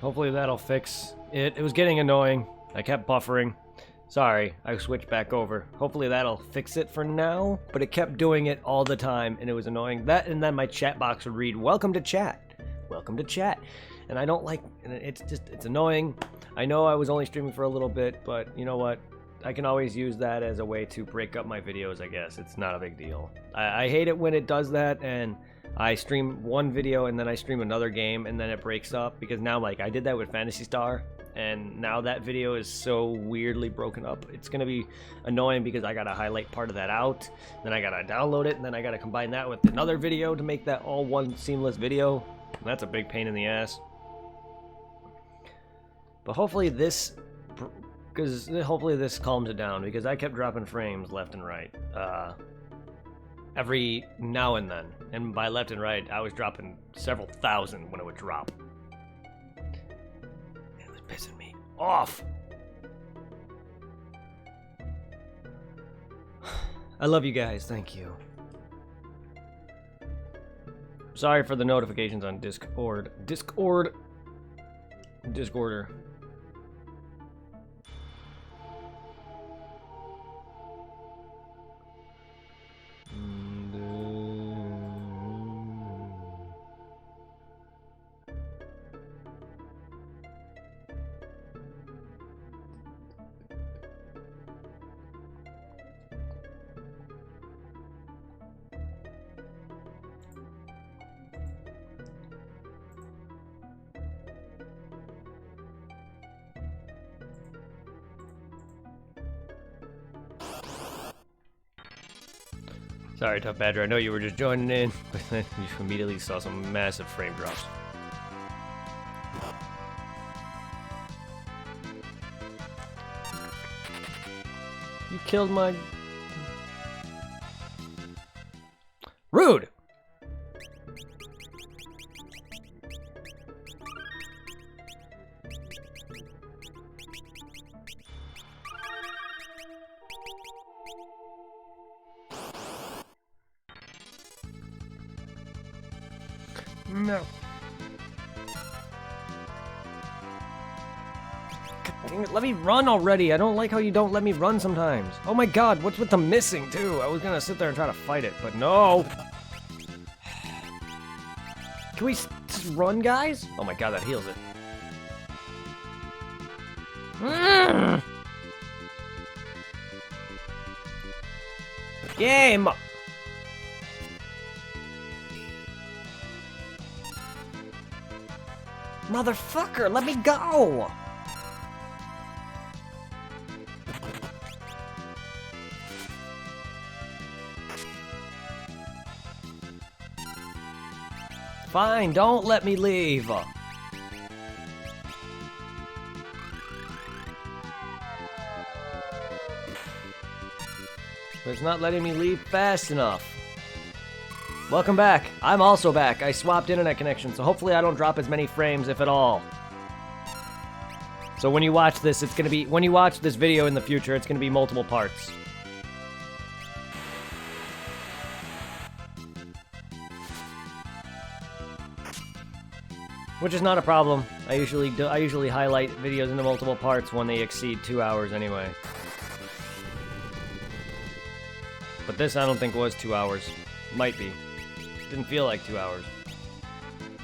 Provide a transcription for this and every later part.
Hopefully that'll fix it. It was getting annoying. I kept buffering. Sorry, I switched back over. Hopefully that'll fix it for now, but it kept doing it all the time, and it was annoying. That, and then my chat box would read, "Welcome to chat. Welcome to chat." And I don't like, it's annoying. I know I was only streaming for a little bit, but you know what? I can always use that as a way to break up my videos, I guess. It's not a big deal. I hate it when it does that, and I stream one video and then I stream another game and then it breaks up, because now, like, I did that with Phantasy Star, and now that video is so weirdly broken up. It's gonna be annoying because I gotta highlight part of that out, then I gotta download it, and then I gotta combine that with another video to make that all one seamless video. And that's a big pain in the ass. But hopefully this calms it down, because I kept dropping frames left and right every now and then, and by left and right I was dropping several thousand when it would drop. It was pissing me off. I love you guys, thank you. Sorry for the notifications on Discorder. Sorry, Tough Badger, I know you were just joining in, but then you immediately saw some massive frame drops. You killed my... Rude! No. Dang it, let me run already. I don't like how you don't let me run sometimes. Oh my god, what's with the missing too? I was gonna sit there and try to fight it, but no. Can we just run, guys? Oh my god, that heals it. Game! Motherfucker, let me go! Fine, don't let me leave. But it's not letting me leave fast enough. Welcome back. I'm also back. I swapped internet connection, so hopefully I don't drop as many frames, if at all. So when you watch this, it's gonna be, when you watch this video in the future, it's gonna be multiple parts. Which is not a problem. I usually highlight videos into multiple parts when they exceed 2 hours anyway. But this I don't think was 2 hours. Might be. Didn't feel like 2 hours.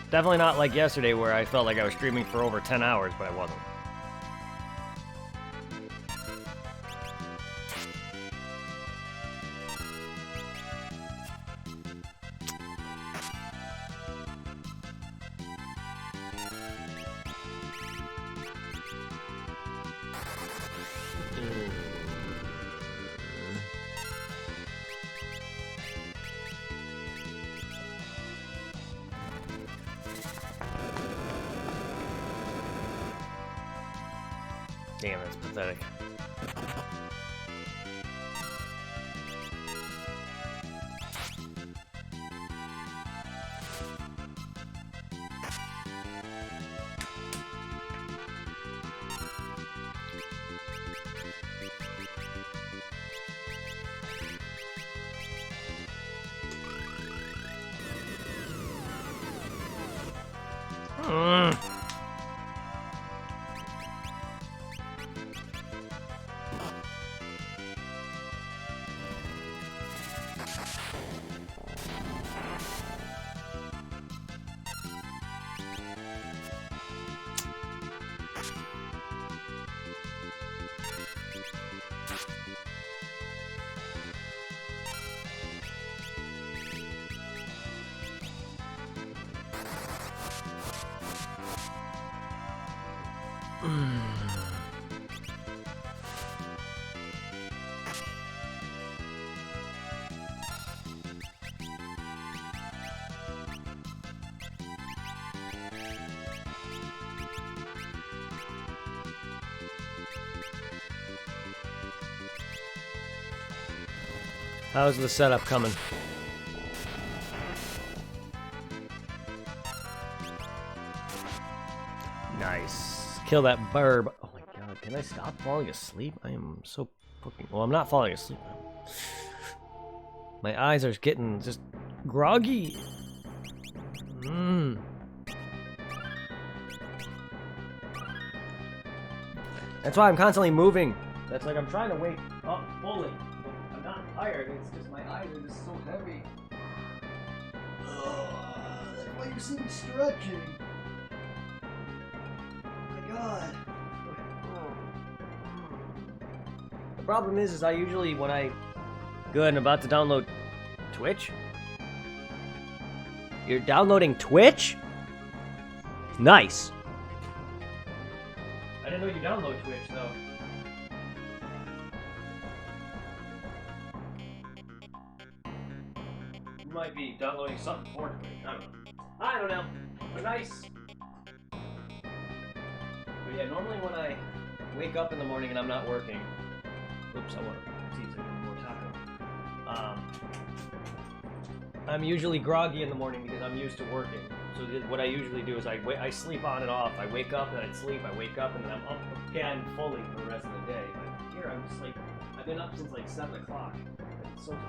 Definitely not like yesterday where I felt like I was streaming for over 10 hours, but I wasn't. Damn, that's pathetic. How's the setup coming? Nice. Kill that burb. Oh my god, can I stop falling asleep? I am so fucking... Well, I'm not falling asleep. My eyes are getting just groggy. That's why I'm constantly moving. That's like I'm trying to wake up fully. I'm not tired, it's just my eyes are just so heavy. That's why you see me stretching. God. The problem is I usually, when I... Good, I'm about to download Twitch? You're downloading Twitch? Nice. I didn't know you download Twitch, though. You might be downloading something for Twitch, I don't know. But nice. But yeah, normally when I wake up in the morning and I'm not working, oops, I want to see if there's more taco. I'm usually groggy in the morning because I'm used to working. So what I usually do is I sleep on and off. I wake up and then I sleep. I wake up and then I'm up again fully for the rest of the day. But here I'm just like, I've been up since like 7 o'clock. It's so tired.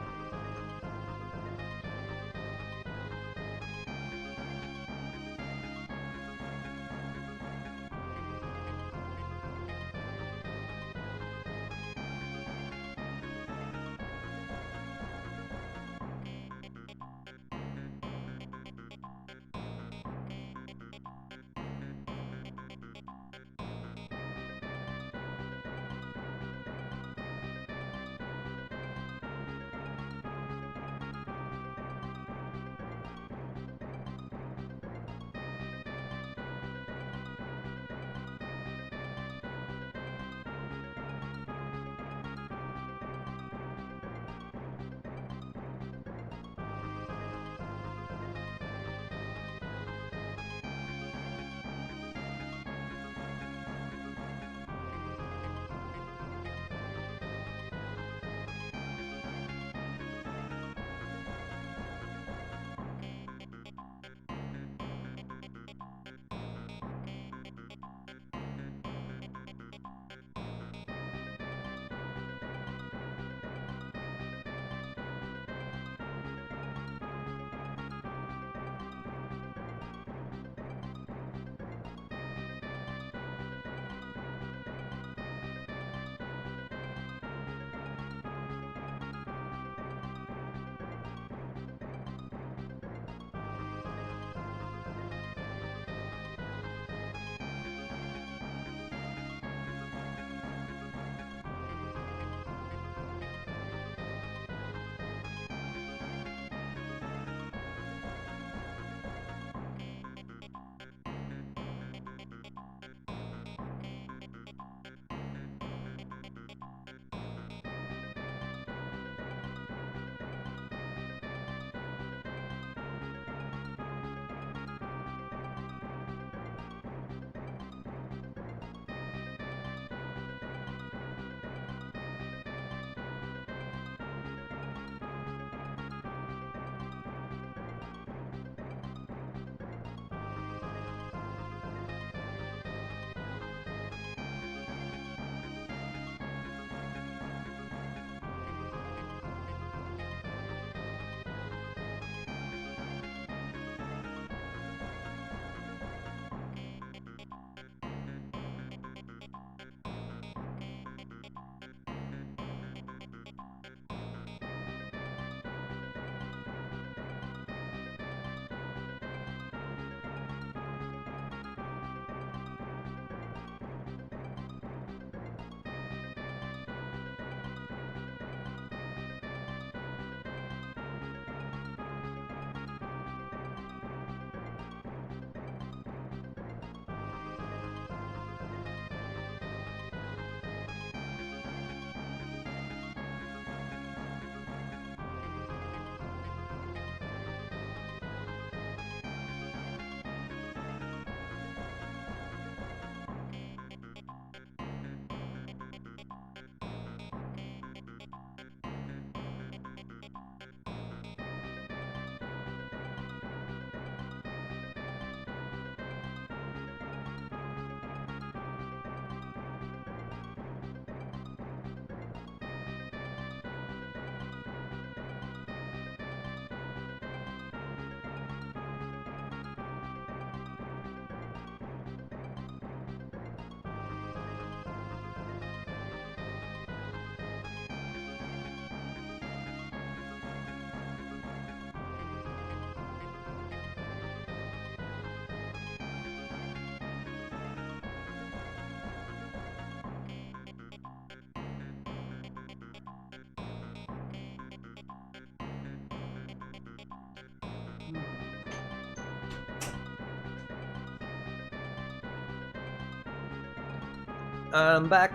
I'm back.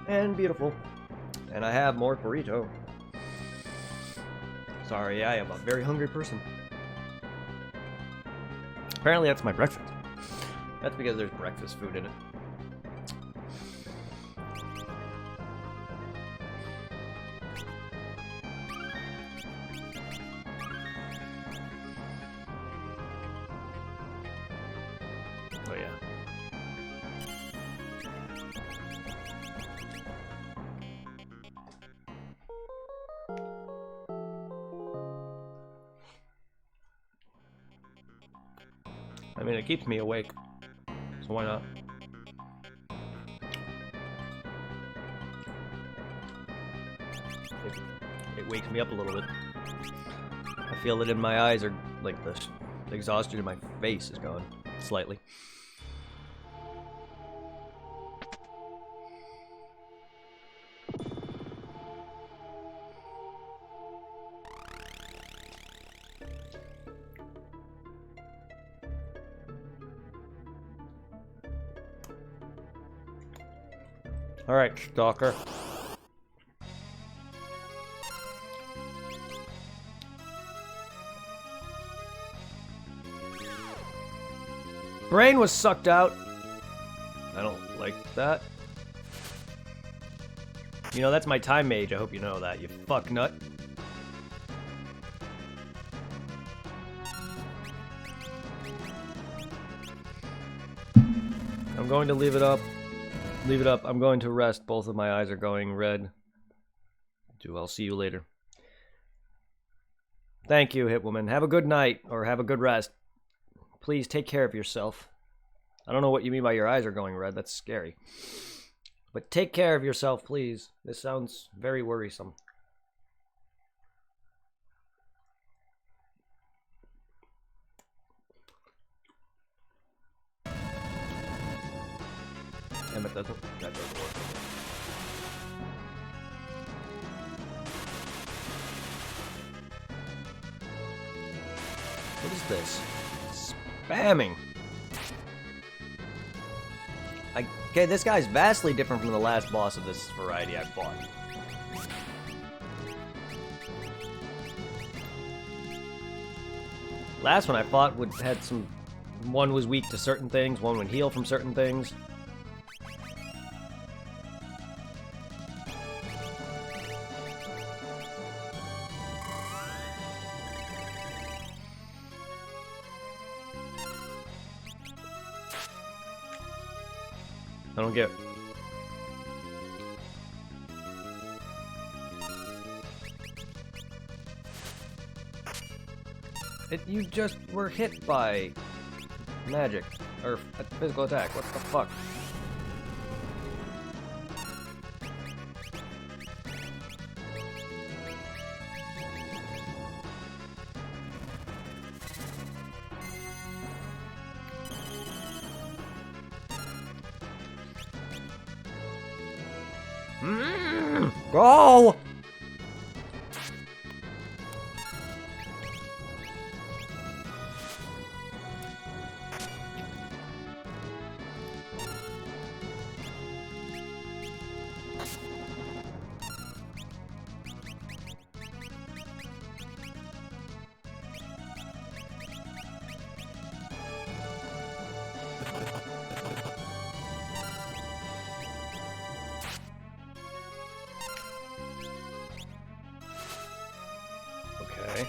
And beautiful. And I have more burrito. Sorry, I am a very hungry person. Apparently that's my breakfast. That's because there's breakfast food in it. Oh yeah. I mean, it keeps me awake, so why not? It wakes me up a little bit. I feel it in my eyes, or like the exhaustion in my face is gone slightly. Alright, Stalker. Brain was sucked out. I don't like that. You know, that's my time mage. I hope you know that, you fuck nut. I'm going to leave it up. Leave it up. I'm going to rest. Both of my eyes are going red. I'll see you later. Thank you, Hitwoman. Have a good night, or have a good rest. Please take care of yourself. I don't know what you mean by your eyes are going red. That's scary. But take care of yourself, please. This sounds very worrisome. Damn, it doesn't. That doesn't work. What is this? Spamming. Okay, this guy's vastly different from the last boss of this variety I fought. Last one I fought had some... One was weak to certain things, one would heal from certain things. I don't get it. You just were hit by magic or a physical attack. What the fuck? Go! Okay.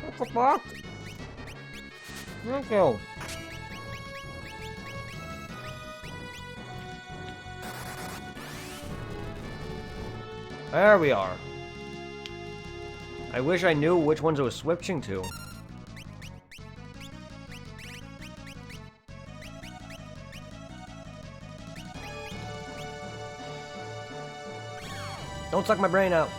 What the fuck? Thank you. There we are. I wish I knew which ones I was switching to. Don't suck my brain out.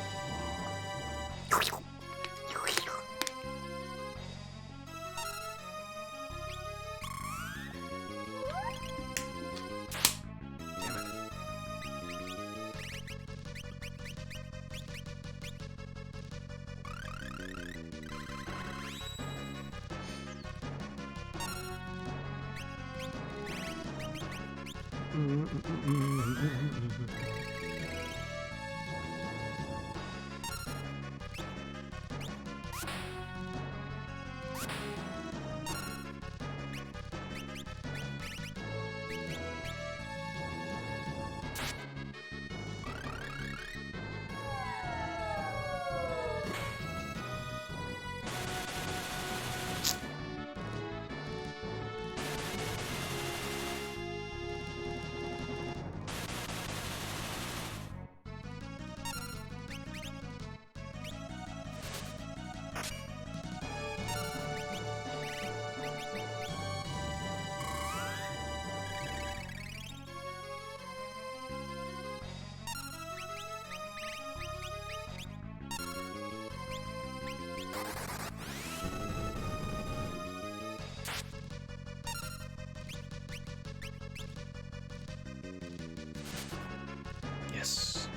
Yes.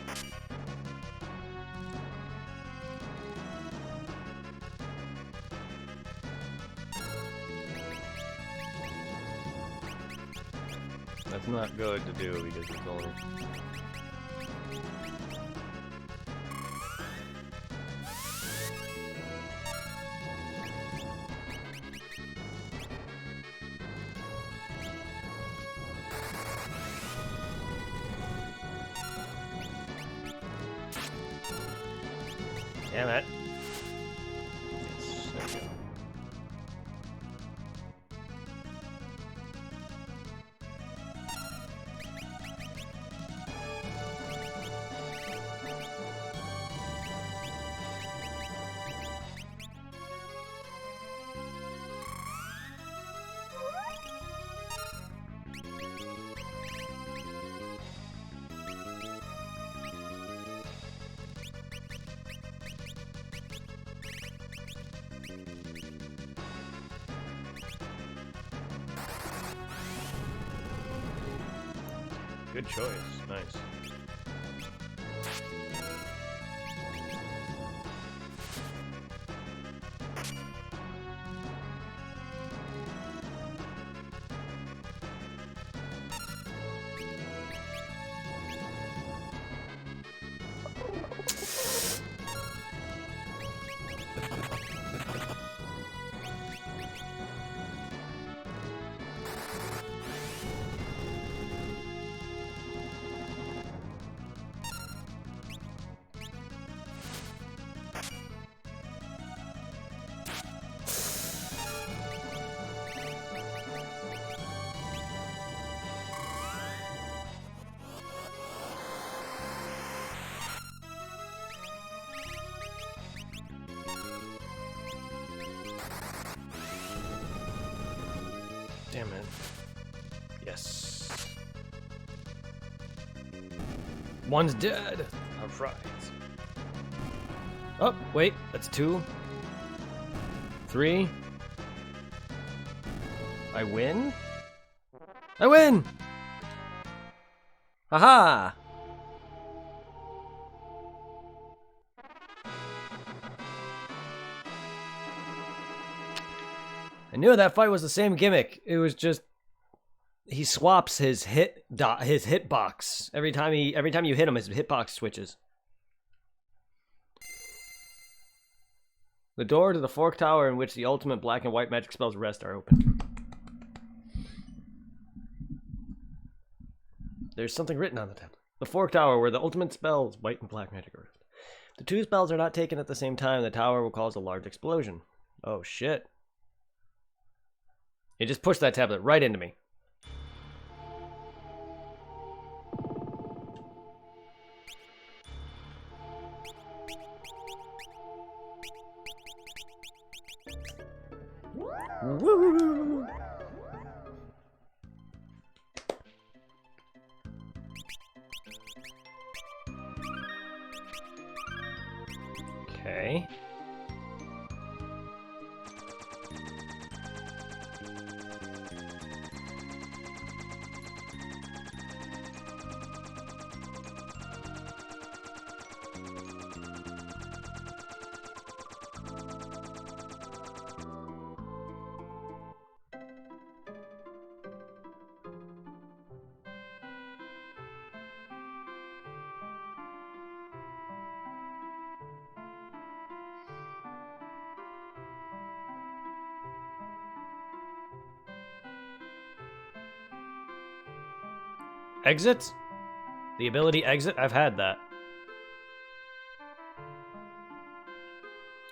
That's not good to do because it's only... Damn it. Yes, there we go. Good choice. Nice. Damn it. Yes. One's dead. Alright. Oh, wait. That's 2. 3. I win? I win! Haha! I knew that fight was the same gimmick. It was just he swaps his hitbox every time you hit him. His hitbox switches. The door to the Fork Tower in which the ultimate black and white magic spells rest are open. There's something written on the tablet. The Fork Tower where the ultimate spells, white and black magic, are rest. If the 2 spells are not taken at the same time, the tower will cause a large explosion. Oh shit. It just pushed that tablet right into me. Woo! Okay. Exit? The ability exit? I've had that.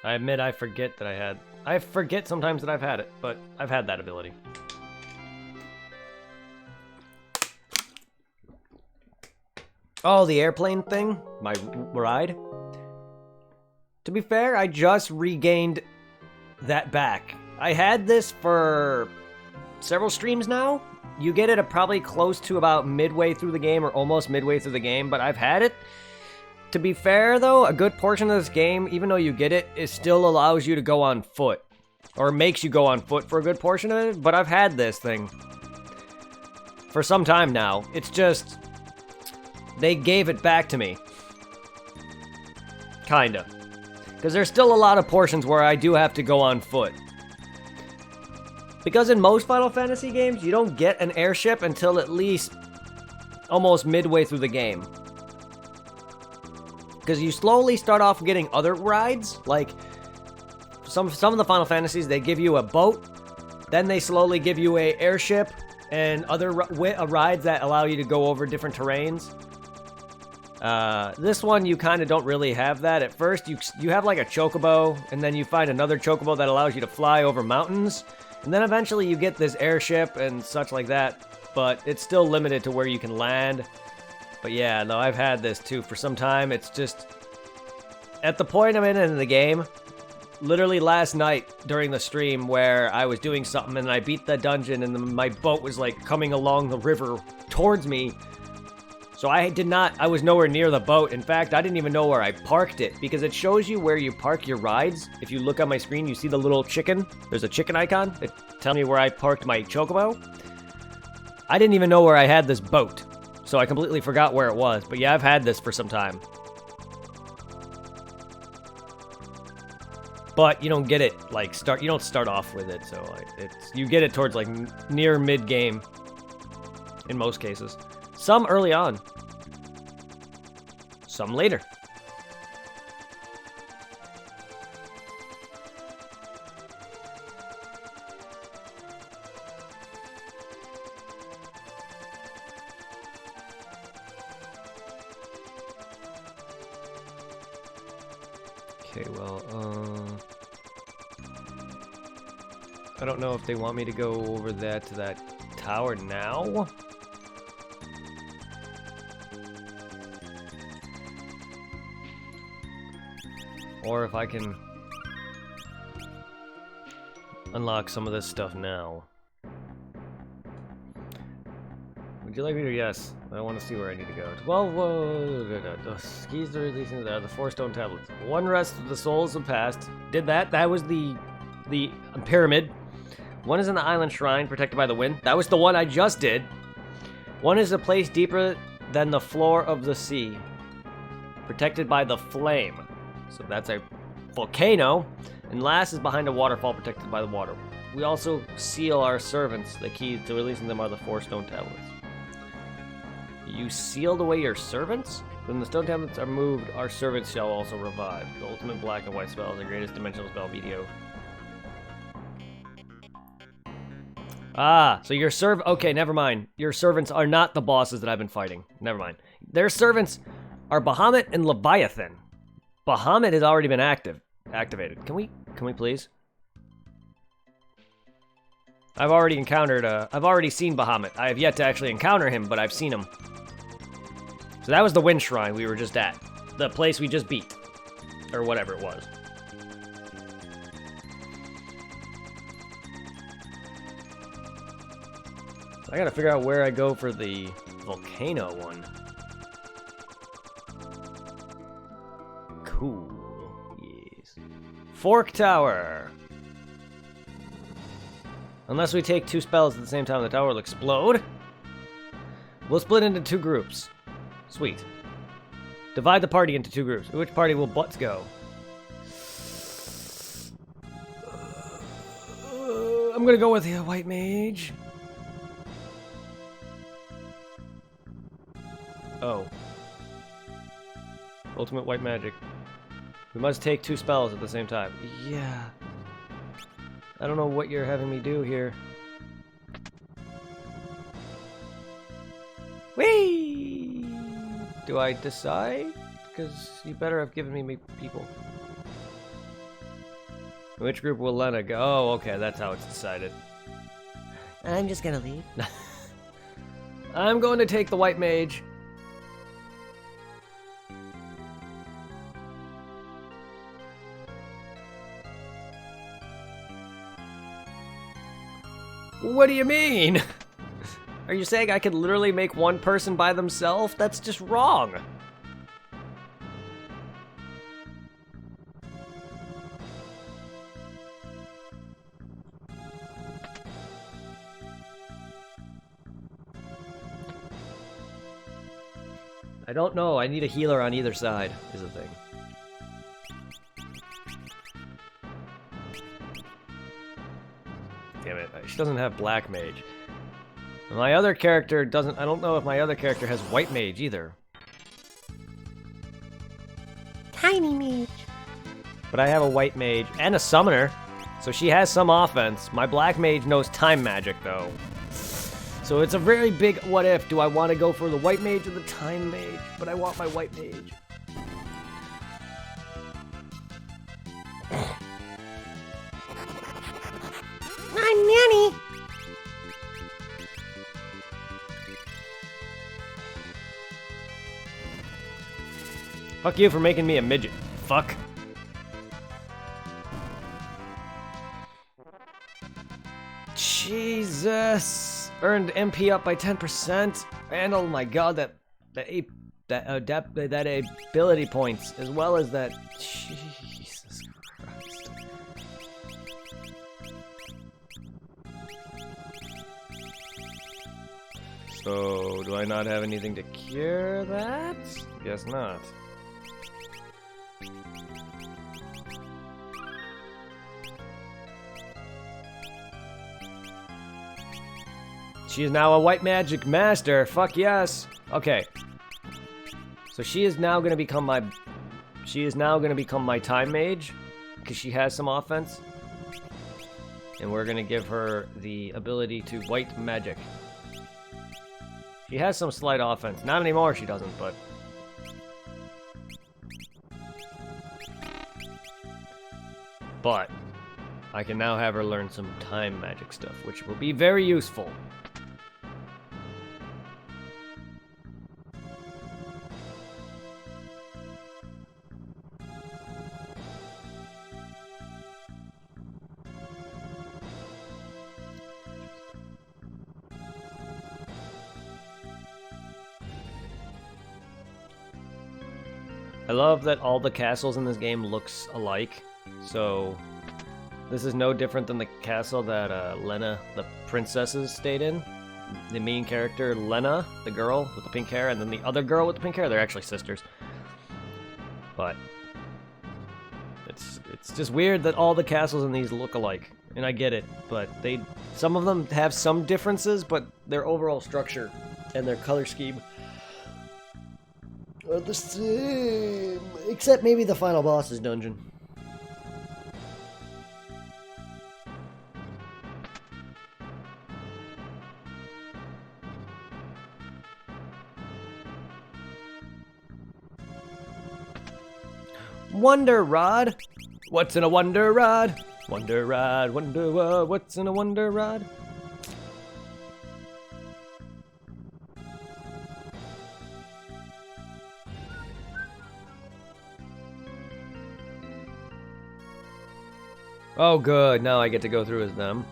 I admit I forget that I had... I forget sometimes that I've had it, but I've had that ability. Oh, the airplane thing? My ride? To be fair, I just regained that back. I had this for several streams now. You get it probably close to about midway through the game or almost midway through the game, but I've had it. To be fair, though, a good portion of this game, even though you get it, it still allows you to go on foot. Or makes you go on foot for a good portion of it, but I've had this thing for some time now. It's just... they gave it back to me. Kinda. Because there's still a lot of portions where I do have to go on foot. Because in most Final Fantasy games, you don't get an airship until at least almost midway through the game. Because you slowly start off getting other rides, like some of the Final Fantasies, they give you a boat, then they slowly give you a airship, and other rides that allow you to go over different terrains. This one, you kind of don't really have that. At first, you have like a chocobo, and then you find another chocobo that allows you to fly over mountains. And then eventually you get this airship and such like that, but it's still limited to where you can land. But yeah, no, I've had this too for some time. It's just, at the point I'm in the game, literally last night during the stream where I was doing something and I beat the dungeon and my boat was like coming along the river towards me. So I was nowhere near the boat. In fact, I didn't even know where I parked it because it shows you where you park your rides. If you look on my screen, you see the little chicken. There's a chicken icon. It tells me where I parked my chocobo. I didn't even know where I had this boat. So I completely forgot where it was. But yeah, I've had this for some time. But you don't get it you don't start off with it. So you get it towards like near mid game in most cases. Some early on. Some later. Okay, well, I don't know if they want me to go over that to that tower now. Or if I can unlock some of this stuff now. Would you like me to? Yes. I want to see where I need to go. Well, the keys are releasing the 4 stone tablets. One rest of the souls have passed. Did that. That was the pyramid. One is in the island shrine protected by the wind. That was the one I just did. One is a place deeper than the floor of the sea, protected by the flame. So that's a volcano. And last is behind a waterfall protected by the water. We also seal our servants. The keys to releasing them are the 4 stone tablets. You sealed away your servants? When the stone tablets are moved, our servants shall also revive. The ultimate black and white spell is the greatest dimensional spell, BDO. Ah, so your okay, never mind. Your servants are not the bosses that I've been fighting. Never mind. Their servants are Bahamut and Leviathan. Bahamut has already been activated. Can we please? I've already seen Bahamut. I have yet to actually encounter him, but I've seen him. So that was the Wind Shrine we were just at. The place we just beat. Or whatever it was. I gotta figure out where I go for the volcano one. Cool. Yes. Fork Tower. Unless we take 2 spells at the same time, the tower will explode. We'll split into 2 groups. Sweet. Divide the party into 2 groups. Which party will Butts go? I'm gonna go with the White Mage. Oh. Ultimate White Magic. We must take 2 spells at the same time. Yeah. I don't know what you're having me do here. Whee! Do I decide? Because you better have given me people. Which group will Lena go? Oh, okay, that's how it's decided. I'm just gonna leave. I'm going to take the White Mage. What do you mean? Are you saying I could literally make one person by themselves? That's just wrong. I don't know. I need a healer on either side, is the thing. Damn it. She doesn't have Black Mage. My other character doesn't... I don't know if my other character has White Mage either. Tiny Mage. But I have a White Mage and a Summoner, so she has some offense. My Black Mage knows Time Magic, though. So it's a very big what if. Do I want to go for the White Mage or the Time Mage? But I want my White Mage. I'm Nanny. Fuck you for making me a midget. Fuck. Jesus. Earned MP up by 10%. And oh my god, that ability points, as well as that. Jesus Christ. So, do I not have anything to cure that? Guess not. She is now a White Magic Master. Fuck yes. Okay. So she is now gonna become my... She is now gonna become my Time Mage, because she has some offense. And we're gonna give her the ability to White Magic. She has some slight offense. Not anymore, she doesn't, but... But, I can now have her learn some Time Magic stuff, which will be very useful. I love that all the castles in this game looks alike, so this is no different than the castle that Lena, the princesses, stayed in. The main character, Lena, the girl with the pink hair, and then the other girl with the pink hair, they're actually sisters. But it's just weird that all the castles in these look alike, and I get it, but some of them have some differences, but their overall structure and their color scheme are the same, except maybe the final boss's dungeon. Wonder Rod? What's in a Wonder Rod? Wonder Rod, Wonder Rod, what's in a Wonder Rod? Oh good, now I get to go through as them.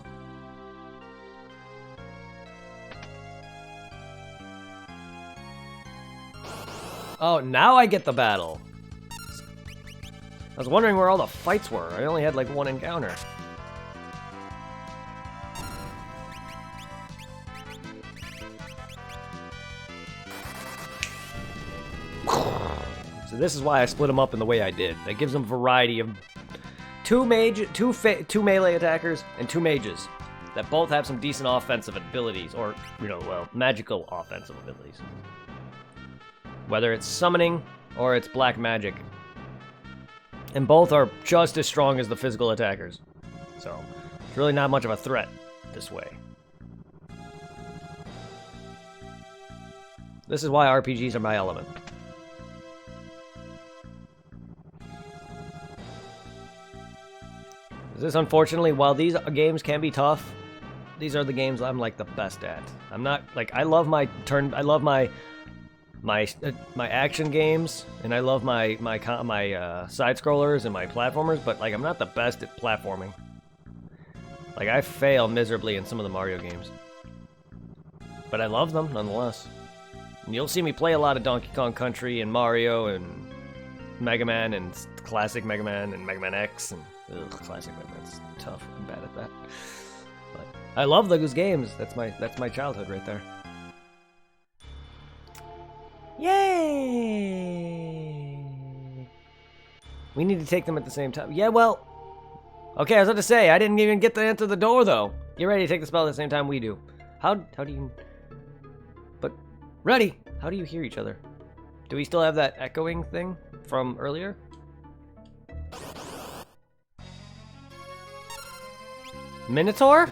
Oh, now I get the battle. I was wondering where all the fights were. I only had like one encounter. So this is why I split them up in the way I did. That gives them variety of two melee attackers and 2 mages that both have some decent offensive abilities, or, you know, well, magical offensive abilities. Whether it's summoning or it's black magic. And both are just as strong as the physical attackers. So, it's really not much of a threat this way. This is why RPGs are my element. This, unfortunately, while these games can be tough, these are the games I'm like the best at. I'm not like, I love my my action games, and I love my side scrollers and my platformers, but like I'm not the best at platforming. Like I fail miserably in some of the Mario games, but I love them nonetheless. And you'll see me play a lot of Donkey Kong Country and Mario and Mega Man and classic Mega Man and Mega Man X and classic Mega Man's tough. I'm bad at that. But I love those games. That's my childhood right there. Yay! We need to take them at the same time. Yeah, well, okay, I was about to say, I didn't even get to enter the door, though. You're ready to take the spell at the same time we do. How do you... But, ready! How do you hear each other? Do we still have that echoing thing from earlier? Minotaur?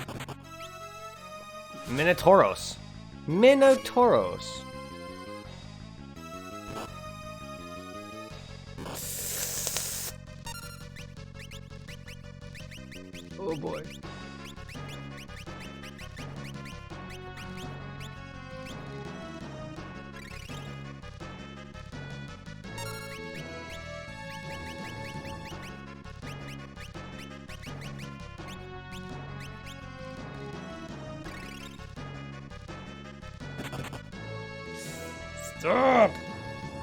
Minotauros. Minotauros. Oh boy. Stop!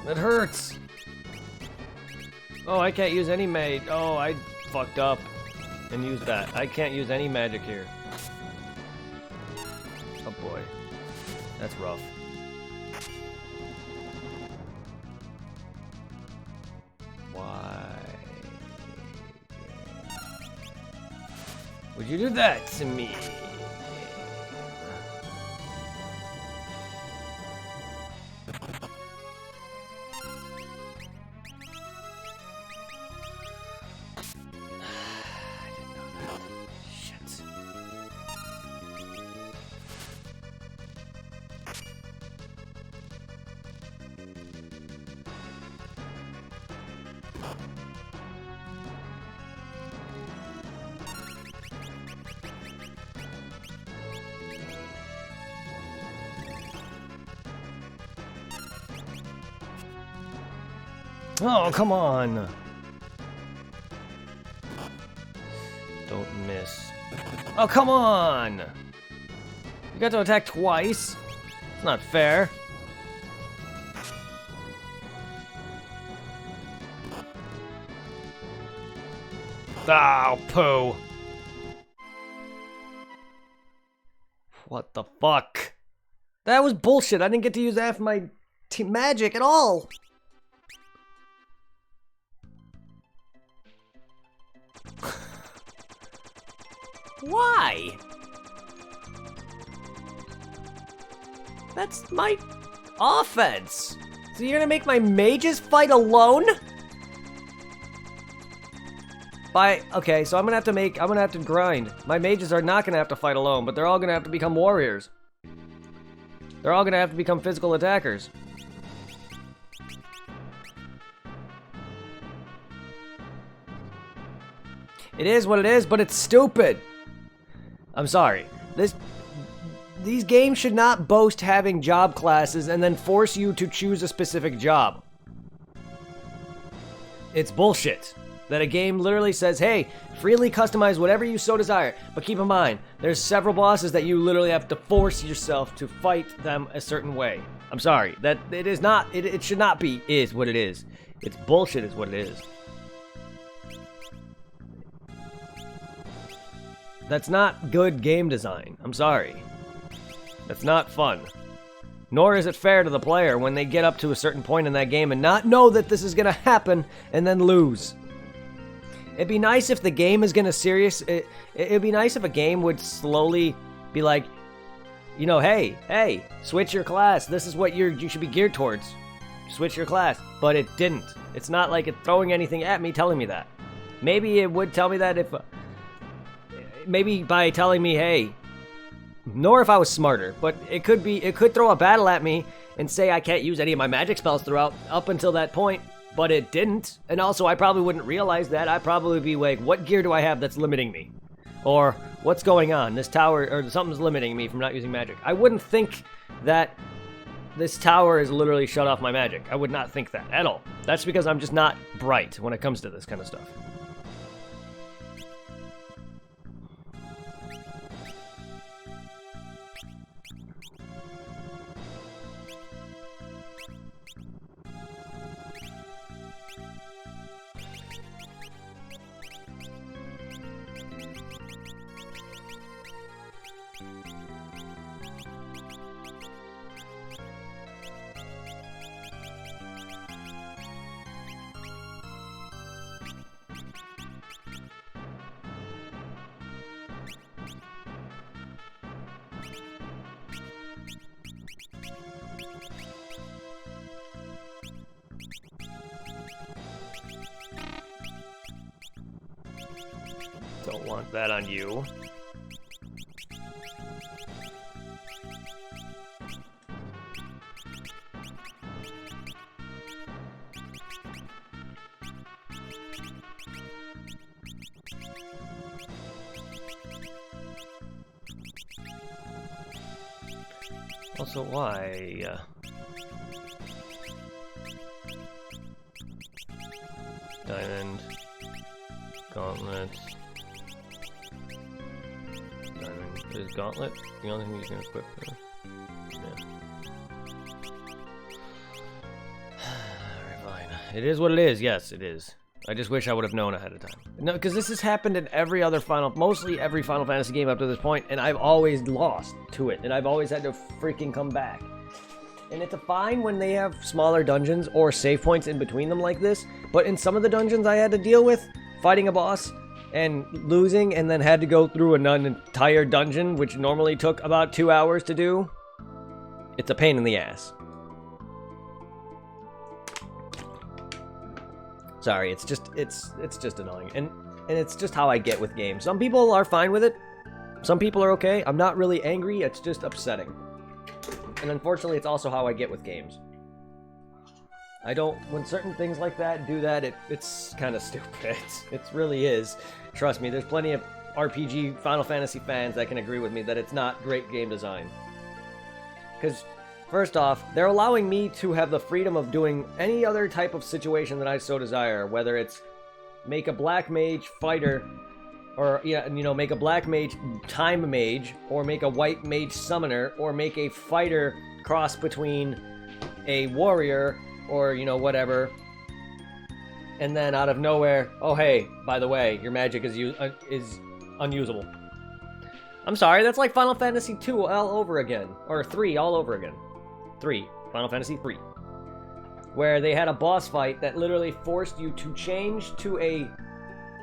That hurts. Oh, I can't use any mage. Oh, I fucked up and used that. I can't use any magic here. Oh boy. That's rough. Why would you do that to me? Oh, come on! Don't miss. Oh, come on! You got to attack twice? It's not fair. Oh, poo! What the fuck? That was bullshit. I didn't get to use half my magic at all. Why? That's my offense. So you're gonna make my mages fight alone? Okay, so I'm gonna have to grind. My mages are not gonna have to fight alone, but they're all gonna have to become warriors. They're all gonna have to become physical attackers. It is what it is, but it's stupid. I'm sorry. These games should not boast having job classes and then force you to choose a specific job. It's bullshit that a game literally says, hey, freely customize whatever you so desire. But keep in mind, there's several bosses that you literally have to force yourself to fight them a certain way. I'm sorry. That it is not, it should not be is what it is. It's bullshit is what it is. That's not good game design. I'm sorry. That's not fun. Nor is it fair to the player when they get up to a certain point in that game and not know that this is going to happen and then lose. It'd be nice if the game is going to it'd be nice if a game would slowly be like, you know, hey, switch your class. This is what you should be geared towards. Switch your class. But it didn't. It's not like it's throwing anything at me telling me that. Maybe it would tell me that if... maybe by telling me, hey... Nor if I was smarter. But it could throw a battle at me and say I can't use any of my magic spells throughout up until that point. But it didn't. And also, I probably wouldn't realize that. I'd probably be like, what gear do I have that's limiting me? Or, what's going on? This tower... Or something's limiting me from not using magic. I wouldn't think that... This tower is literally shut off my magic. I would not think that at all. That's because I'm just not bright when it comes to this kind of stuff. Don't want that on you. Also, why? Diamond. Gauntlets. Diamond. Is Gauntlet the only thing you can equip there? Yeah. Alright, fine. It is what it is. Yes, it is. I just wish I would have known ahead of time. No, because this has happened in every other mostly every Final Fantasy game up to this point, and I've always lost to it, and I've always had to freaking come back. And it's fine when they have smaller dungeons or save points in between them like this, but in some of the dungeons I had to deal with, fighting a boss and losing, and then had to go through an entire dungeon, which normally took about 2 hours to do, it's a pain in the ass. Sorry, it's just annoying, and it's just how I get with games. Some people are fine with it, some people are okay. I'm not really angry, it's just upsetting. And unfortunately, it's also how I get with games. I don't, when certain things like that do that, it's kind of stupid. It really is. Trust me, there's plenty of RPG Final Fantasy fans that can agree with me that it's not great game design. Because, first off, they're allowing me to have the freedom of doing any other type of situation that I so desire, whether it's make a black mage fighter, or, yeah, you know, make a black mage time mage, or make a white mage summoner, or make a fighter cross between a warrior, or, you know, whatever. And then out of nowhere, oh hey, by the way, your magic is unusable. I'm sorry, that's like Final Fantasy 2 all over again. Or 3 all over again. 3. Final Fantasy 3. Where they had a boss fight that literally forced you to change to a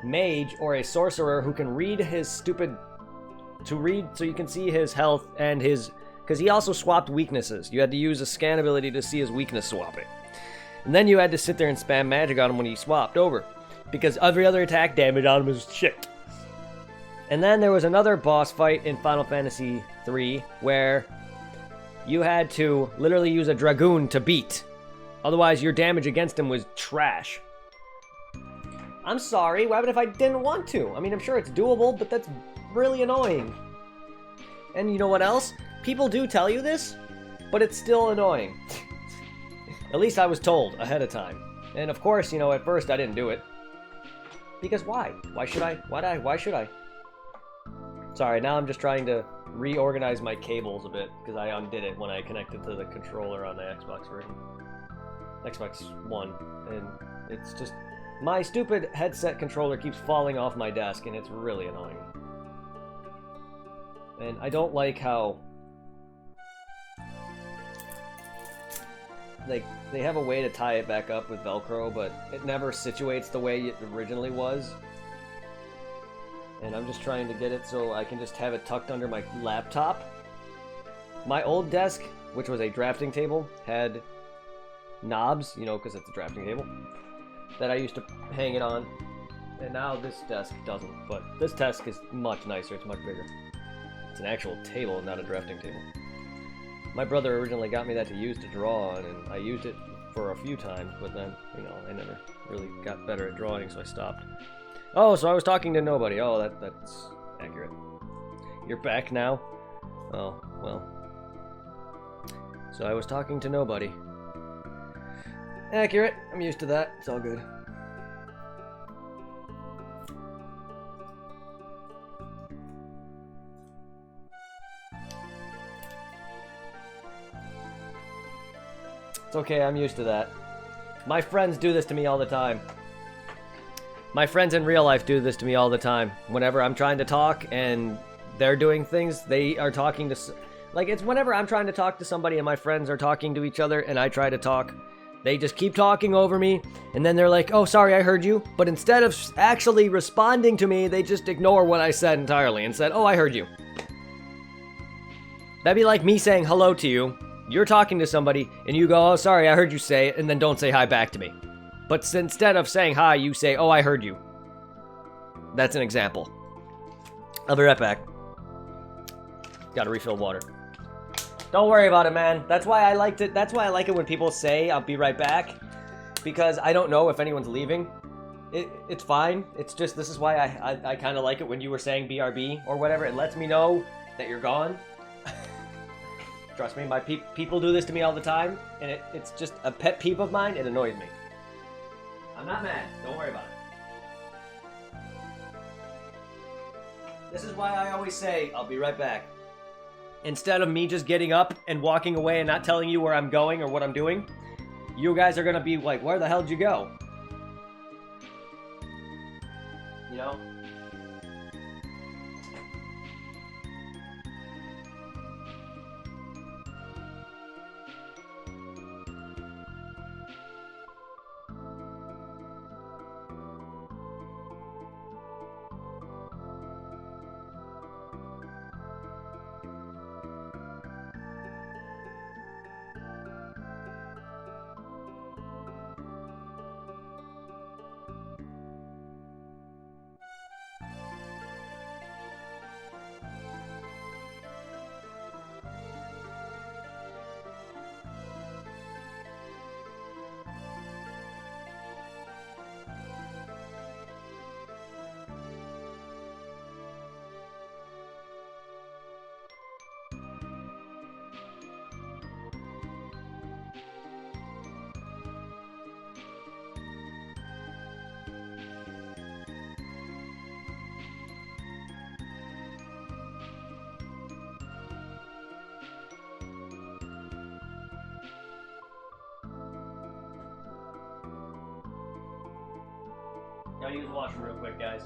mage or a sorcerer who can read his stupid... To read so you can see his health and his... Because he also swapped weaknesses. You had to use a scan ability to see his weakness swapping. And then you had to sit there and spam magic on him when he swapped over. Because every other attack damage on him was shit. And then there was another boss fight in Final Fantasy 3 where you had to literally use a Dragoon to beat. Otherwise, your damage against him was trash. I'm sorry, what happened if I didn't want to? I mean, I'm sure it's doable, but that's really annoying. And you know what else? People do tell you this, but it's still annoying. At least I was told ahead of time. And of course, you know, at first I didn't do it. Because why? Why should I? Why should I? Sorry, now I'm just trying to reorganize my cables a bit, because I undid it when I connected to the controller on the Xbox version. Xbox One. And it's just... My stupid headset controller keeps falling off my desk, and it's really annoying. And I don't like how like they have a way to tie it back up with Velcro, but it never situates the way it originally was. And I'm just trying to get it so I can just have it tucked under my laptop. My old desk, which was a drafting table, had knobs, you know, because it's a drafting table, that I used to hang it on. And now this desk doesn't, but this desk is much nicer, it's much bigger. It's an actual table, not a drafting table. My brother originally got me that to use to draw on, and I used it for a few times, but then, you know, I never really got better at drawing, so I stopped. Oh, so I was talking to nobody. Oh, that's accurate. You're back now? Oh, well. So I was talking to nobody. Accurate. I'm used to that. It's all good. It's okay, I'm used to that. My friends do this to me all the time. My friends in real life do this to me all the time. Whenever I'm trying to talk and they're doing things, they are talking to... Like, it's whenever I'm trying to talk to somebody and my friends are talking to each other and I try to talk, they just keep talking over me, and then they're like, oh, sorry, I heard you. But instead of actually responding to me, they just ignore what I said entirely and said, oh, I heard you. That'd be like me saying hello to you. You're talking to somebody, and you go, oh, sorry, I heard you say it, and then don't say hi back to me. But instead of saying hi, you say, oh, I heard you. That's an example. I'll be right back. Gotta refill water. Don't worry about it, man. That's why I liked it. That's why I like it when people say, I'll be right back. Because I don't know if anyone's leaving. It's fine. It's just, this is why I kind of like it when you were saying BRB or whatever. It lets me know that you're gone. Trust me, my people do this to me all the time, and it's just a pet peeve of mine. It annoys me. I'm not mad. Don't worry about it. This is why I always say, I'll be right back. Instead of me just getting up and walking away and not telling you where I'm going or what I'm doing, you guys are going to be like, where the hell did you go? You know? Gotta use the washroom real quick, guys.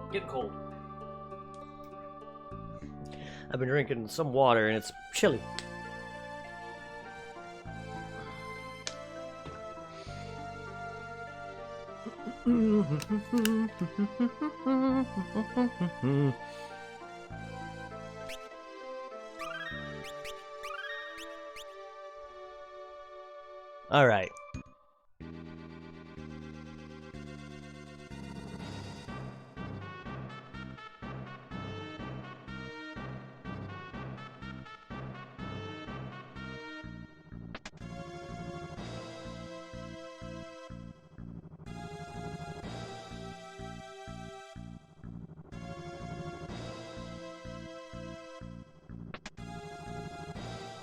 Getting cold. I've been drinking some water and it's chilly. All right.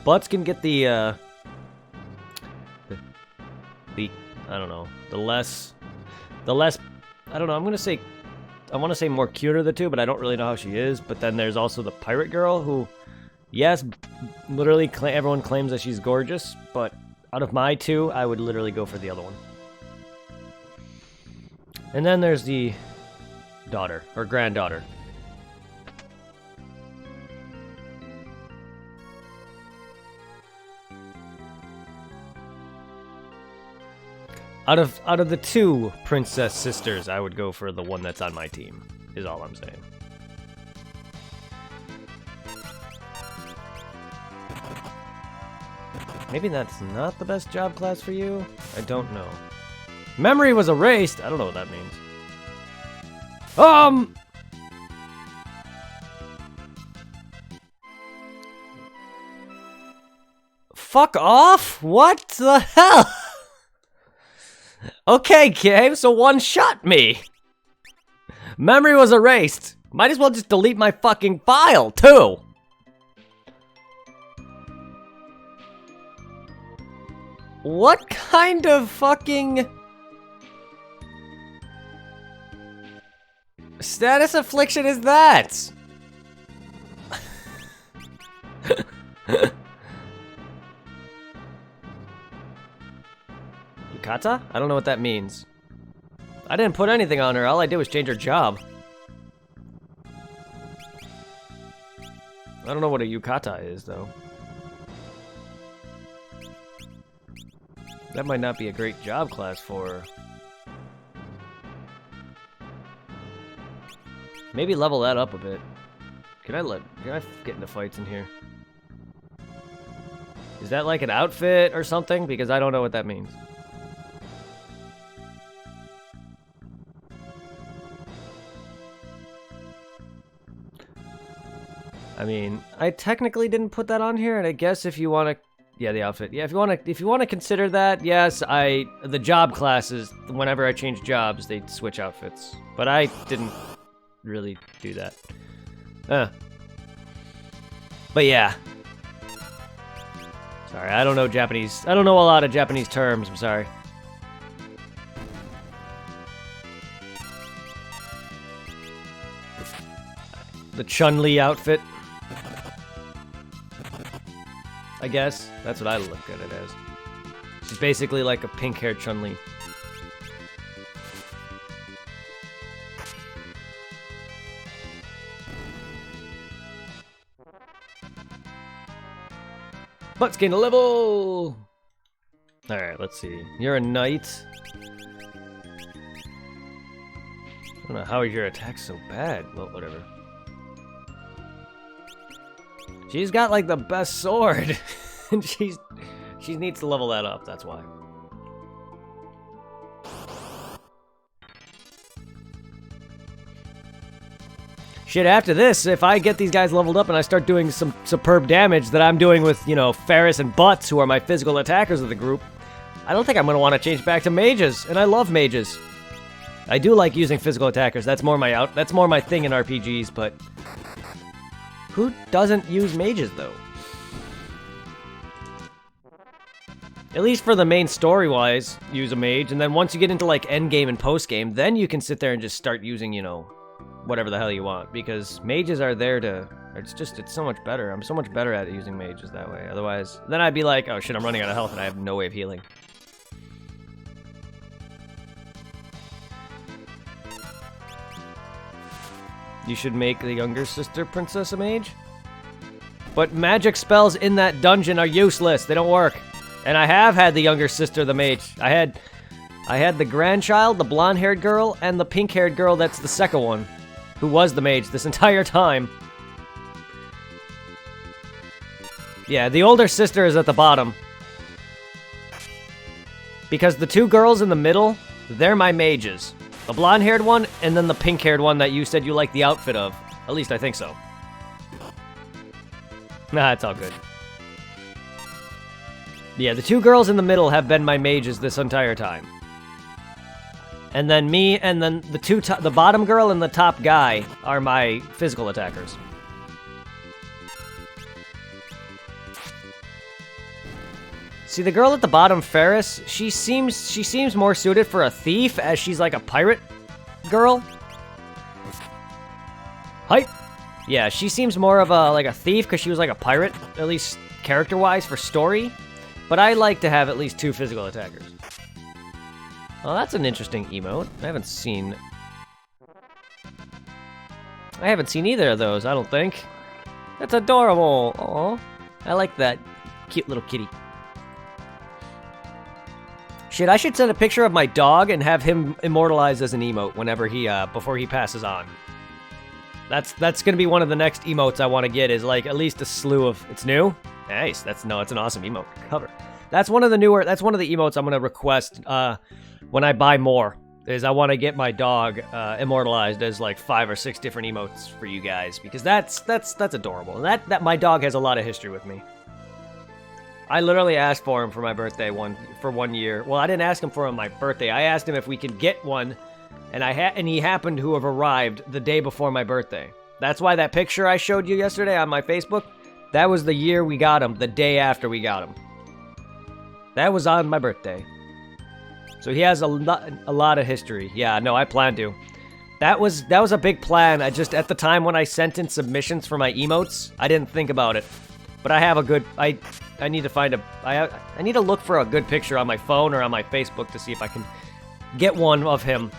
Butts can get the I don't know, the less, I don't know, I want to say more cute of the two, but I don't really know how she is. But then there's also the pirate girl who, yes, literally everyone claims that she's gorgeous, but out of my two, I would literally go for the other one. And then there's the daughter, or granddaughter. Out of the two princess sisters, I would go for the one that's on my team, is all I'm saying. Maybe that's not the best job class for you? I don't know. Memory was erased? I don't know what that means. Fuck off? What the hell? Okay, game, so one shot me. Memory was erased. Might as well just delete my fucking file, too. What kind of fucking status affliction is that? Yukata? I don't know what that means. I didn't put anything on her. All I did was change her job. I don't know what a yukata is, though. That might not be a great job class for her. Maybe level that up a bit. Can I get into fights in here? Is that like an outfit or something? Because I don't know what that means. I mean, I technically didn't put that on here, and I guess if you want to, yeah, the outfit. Yeah, if you want to consider that, yes, the job classes, whenever I change jobs, they switch outfits. But I didn't really do that. But yeah. Sorry, I don't know Japanese. I don't know a lot of Japanese terms, I'm sorry. The Chun-Li outfit. I guess. That's what I look at it as. She's basically like a pink-haired Chun-Li. Butts gain a level! Alright, let's see. You're a knight. I don't know, how is your attack so bad? Well, whatever. She's got like the best sword. And she needs to level that up, that's why. Shit, after this, if I get these guys leveled up and I start doing some superb damage that I'm doing with, you know, Ferris and Butts, who are my physical attackers of the group, I don't think I'm going to want to change back to mages, and I love mages. I do like using physical attackers. That's more my thing in RPGs, but Who doesn't use mages, though? At least for the main story-wise, use a mage, and then once you get into, like, endgame and postgame, then you can sit there and just start using, you know, whatever the hell you want, because mages are there to... It's so much better. I'm so much better at using mages that way. Otherwise, then I'd be like, oh shit, I'm running out of health and I have no way of healing. You should make the younger sister princess a mage? But magic spells in that dungeon are useless. They don't work. And I have had the younger sister the mage. I had the grandchild, the blonde-haired girl, and the pink-haired girl that's the second one, who was the mage this entire time. Yeah, the older sister is at the bottom. Because the two girls in the middle, they're my mages. The blonde-haired one, and then the pink-haired one that you said you like the outfit of. At least I think so. Nah, it's all good. Yeah, the two girls in the middle have been my mages this entire time. And then me, and then the bottom girl and the top guy are my physical attackers. See, the girl at the bottom, Ferris, she seems more suited for a thief, as she's like a pirate girl. Hype! Yeah, she seems more of a thief because she was like a pirate, at least character-wise for story. But I like to have at least two physical attackers. Well, that's an interesting emote. I haven't seen either of those, I don't think. That's adorable. Aw, I like that cute little kitty. Shit, I should send a picture of my dog and have him immortalized as an emote whenever he, before he passes on. That's gonna be one of the next emotes I want to get, is like at least a slew of... It's new? Nice, it's an awesome emote cover. That's one of the emotes I'm gonna request, when I buy more, is I want to get my dog, immortalized as like 5 or 6 different emotes for you guys, because that's adorable. That my dog has a lot of history with me. I literally asked for him for my birthday for 1 year. Well, I didn't ask him for him on my birthday. I asked him if we could get one, and he happened to have arrived the day before my birthday. That's why that picture I showed you yesterday on my Facebook, that was the year we got him, the day after we got him. That was on my birthday. So he has a lot of history. Yeah, no, I plan to. That was a big plan. I just, at the time when I sent in submissions for my emotes, I didn't think about it. But I have a good... I need to find I need to look for a good picture on my phone or on my Facebook to see if I can get one of him.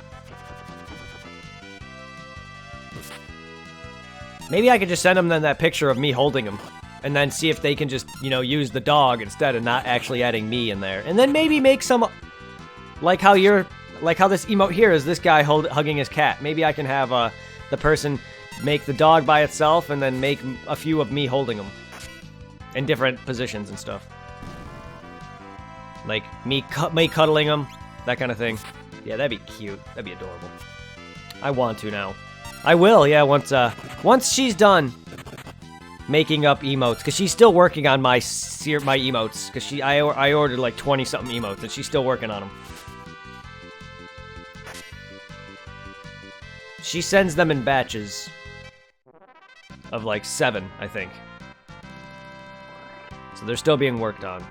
Maybe I could just send them then that picture of me holding him, and then see if they can just, you know, use the dog instead of not actually adding me in there. And then maybe make some, like how this emote here is this guy hugging his cat. Maybe I can have the person make the dog by itself and then make a few of me holding him. In different positions and stuff. Like, me cuddling him, that kind of thing. Yeah, that'd be cute. That'd be adorable. I want to now. I will, yeah, once she's done making up emotes, because she's still working on my emotes, because I ordered like 20-something emotes, and she's still working on them. She sends them in batches of like 7, I think. So they're still being worked on.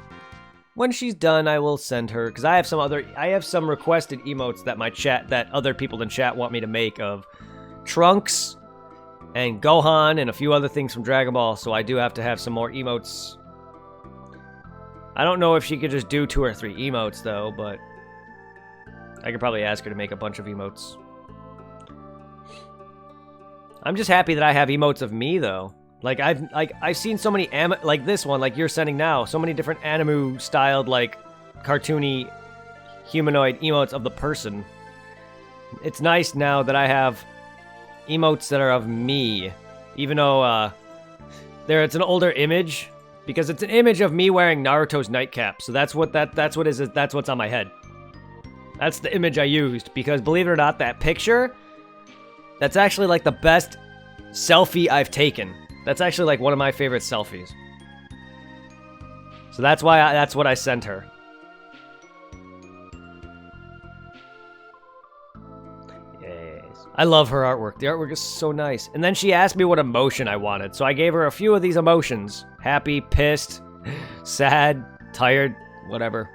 When she's done, I will send her, because I have some requested emotes that other people in chat want me to make of Trunks and Gohan and a few other things from Dragon Ball, so I do have to have some more emotes. I don't know if she could just do 2 or 3 emotes though, but I could probably ask her to make a bunch of emotes. I'm just happy that I have emotes of me though. Like, I've seen so many, like this one, like you're sending now, so many different anime-styled, like, cartoony, humanoid emotes of the person. It's nice now that I have emotes that are of me, even though, it's an older image, because it's an image of me wearing Naruto's nightcap, so that's what's on my head. That's the image I used, because believe it or not, that picture, that's actually, like, the best selfie I've taken. That's actually like one of my favorite selfies. So that's what I sent her. Yes. I love her artwork. The artwork is so nice. And then she asked me what emotion I wanted, so I gave her a few of these emotions. Happy, pissed, sad, tired, whatever.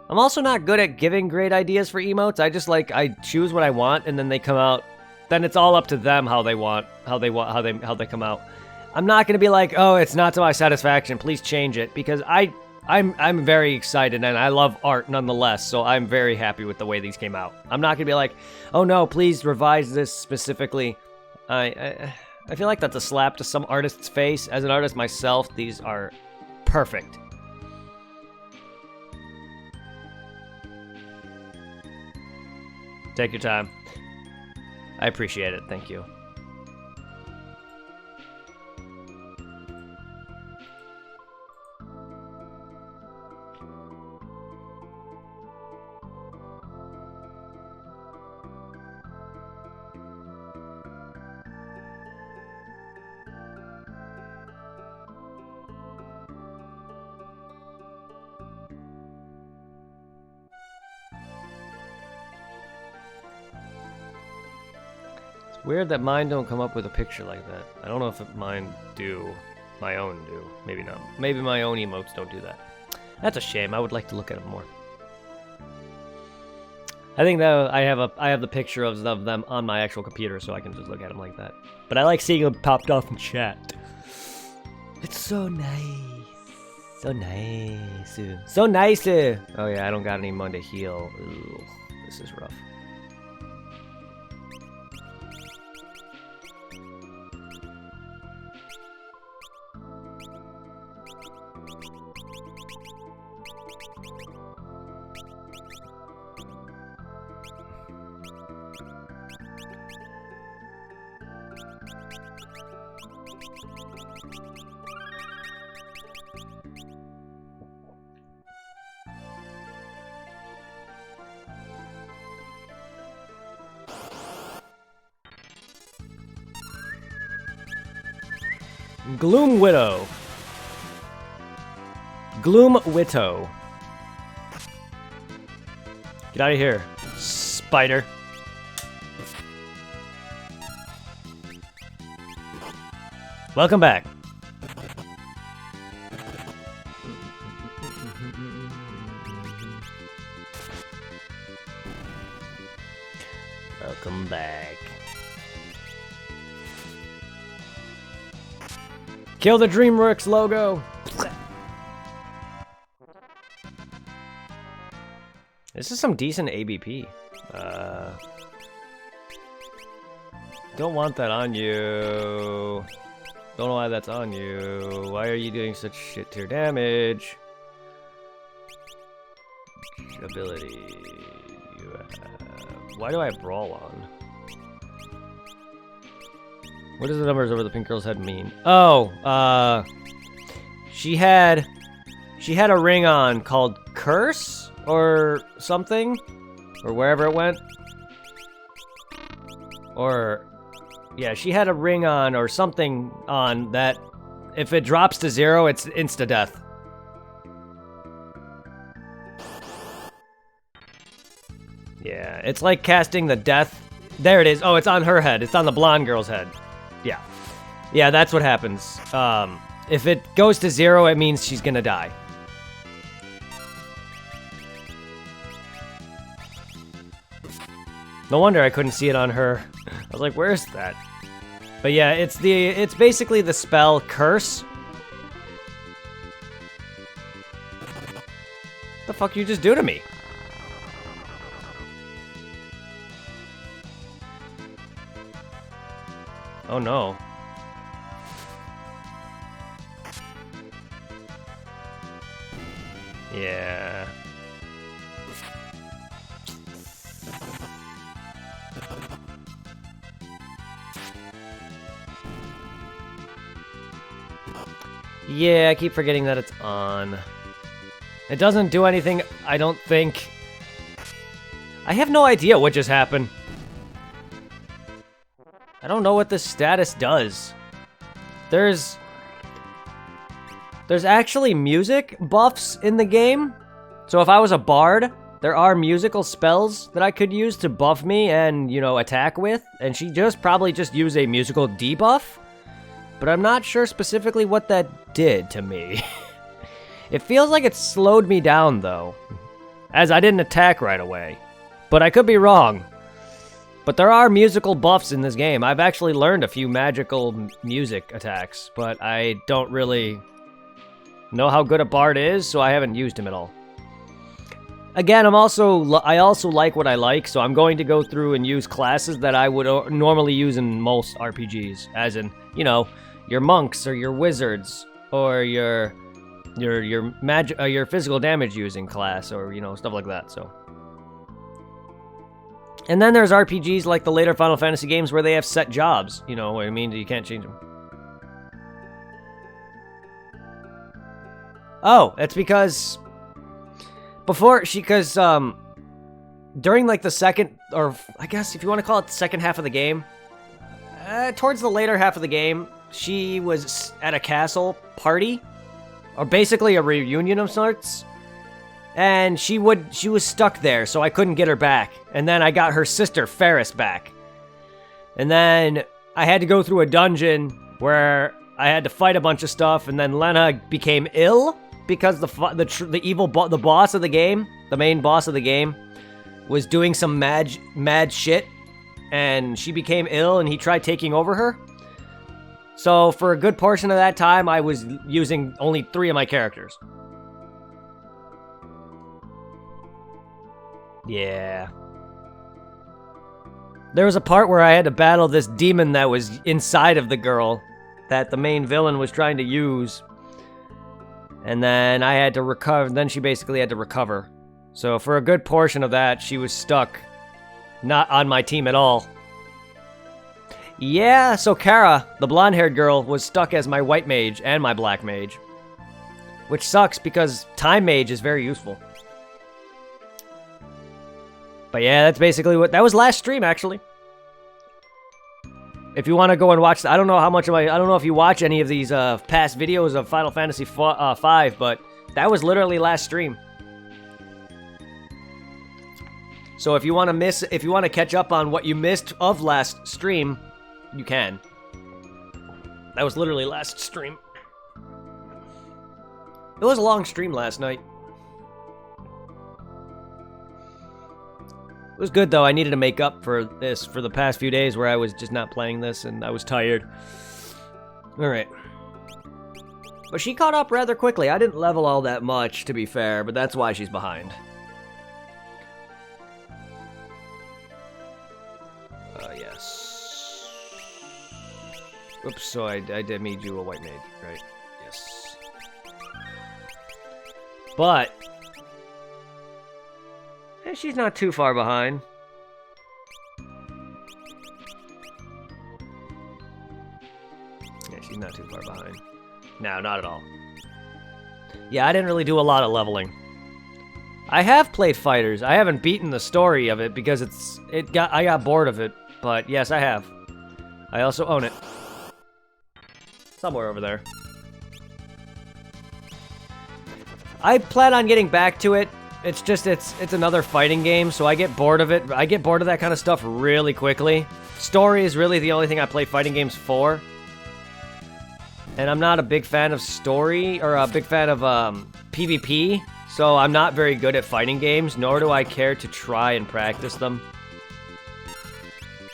I'm also not good at giving great ideas for emotes. I choose what I want and then they come out. Then it's all up to them how they come out. I'm not gonna be like, oh, it's not to my satisfaction, please change it, because I'm very excited and I love art nonetheless, so I'm very happy with the way these came out. I'm not gonna be like, oh no, please revise this specifically. I feel like that's a slap to some artist's face. As an artist myself, these are perfect. Take your time. I appreciate it. Thank you. Weird that mine don't come up with a picture like that. I don't know if mine do. My own do. Maybe not. Maybe my own emotes don't do that. That's a shame. I would like to look at them more. I think that I have the picture of them on my actual computer, so I can just look at them like that. But I like seeing them popped off in chat. It's so nice. So nice. So nice. Oh yeah, I don't got any money to heal. Ooh, this is rough. Gloom Widow. Gloom Widow. Get out of here, spider. Welcome back. Welcome back. Kill the DreamWorks logo. This is some decent ABP. Don't want that on you. Don't know why that's on you. Why are you doing such shit tier damage? Ability. Why do I have Brawl on? What does the numbers over the pink girl's head mean? Oh, she had a ring on called Curse or something, or wherever it went. Or, yeah, she had a ring on or something on that if it drops to 0, it's insta-death. Yeah, it's like casting the death. There it is. Oh, it's on her head. It's on the blonde girl's head. Yeah. Yeah, that's what happens. If it goes to 0, it means she's gonna die. No wonder I couldn't see it on her. I was like, where's that? But yeah, it's basically the spell Curse. What the fuck you just do to me? Oh no. Yeah. Yeah, I keep forgetting that it's on. It doesn't do anything, I don't think. I have no idea what just happened. I don't know what this status does. There's actually music buffs in the game. So if I was a bard, there are musical spells that I could use to buff me and, you know, attack with, and she probably just used a musical debuff, but I'm not sure specifically what that did to me. It feels like it slowed me down, though, as I didn't attack right away, but I could be wrong. But there are musical buffs in this game. I've actually learned a few magical music attacks, but I don't really know how good a bard is, so I haven't used him at all. Again, I also like what I like, so I'm going to go through and use classes that I would normally use in most RPGs, as in, you know, your monks or your wizards or your physical damage using class, or, you know, stuff like that. So, and then there's RPGs like the later Final Fantasy games where they have set jobs. You know what I mean? You can't change them. Oh, it's because during like the second, or I guess if you want to call it the second half of the game, towards the later half of the game, she was at a castle party, or basically a reunion of sorts, and she was stuck there, so I couldn't get her back. And then I got her sister Ferris back, and then I had to go through a dungeon where I had to fight a bunch of stuff, and then Lena became ill because the boss of the game, the main boss of the game, was doing some mad shit, and she became ill, and he tried taking over her. So for a good portion of that time, I was using only 3 of my characters. Yeah. There was a part where I had to battle this demon that was inside of the girl that the main villain was trying to use. And then I had to recover. Then she basically had to recover. So for a good portion of that, she was stuck. Not on my team at all. Yeah, so Kara, the blonde-haired girl, was stuck as my white mage and my black mage. Which sucks because time mage is very useful. But yeah, that's basically what... That was last stream, actually. If you want to go and watch... I don't know how much of I don't know if you watch any of these past videos of Final Fantasy V, but that was literally last stream. So if you want to catch up on what you missed of last stream, you can. That was literally last stream. It was a long stream last night. It was good, though. I needed to make up for this for the past few days where I was just not playing this and I was tired. Alright. But she caught up rather quickly. I didn't level all that much, to be fair, but that's why she's behind. Yes. Oops, so I did made you a white mage, right? Yes. But... she's not too far behind. Yeah, she's not too far behind. No, not at all. Yeah, I didn't really do a lot of leveling. I have played Fighters. I haven't beaten the story of it because I got bored of it. But yes, I have. I also own it. Somewhere over there. I plan on getting back to it. It's just, it's another fighting game, so I get bored of it. I get bored of that kind of stuff really quickly. Story is really the only thing I play fighting games for. And I'm not a big fan of story, or a big fan of PvP, so I'm not very good at fighting games, nor do I care to try and practice them.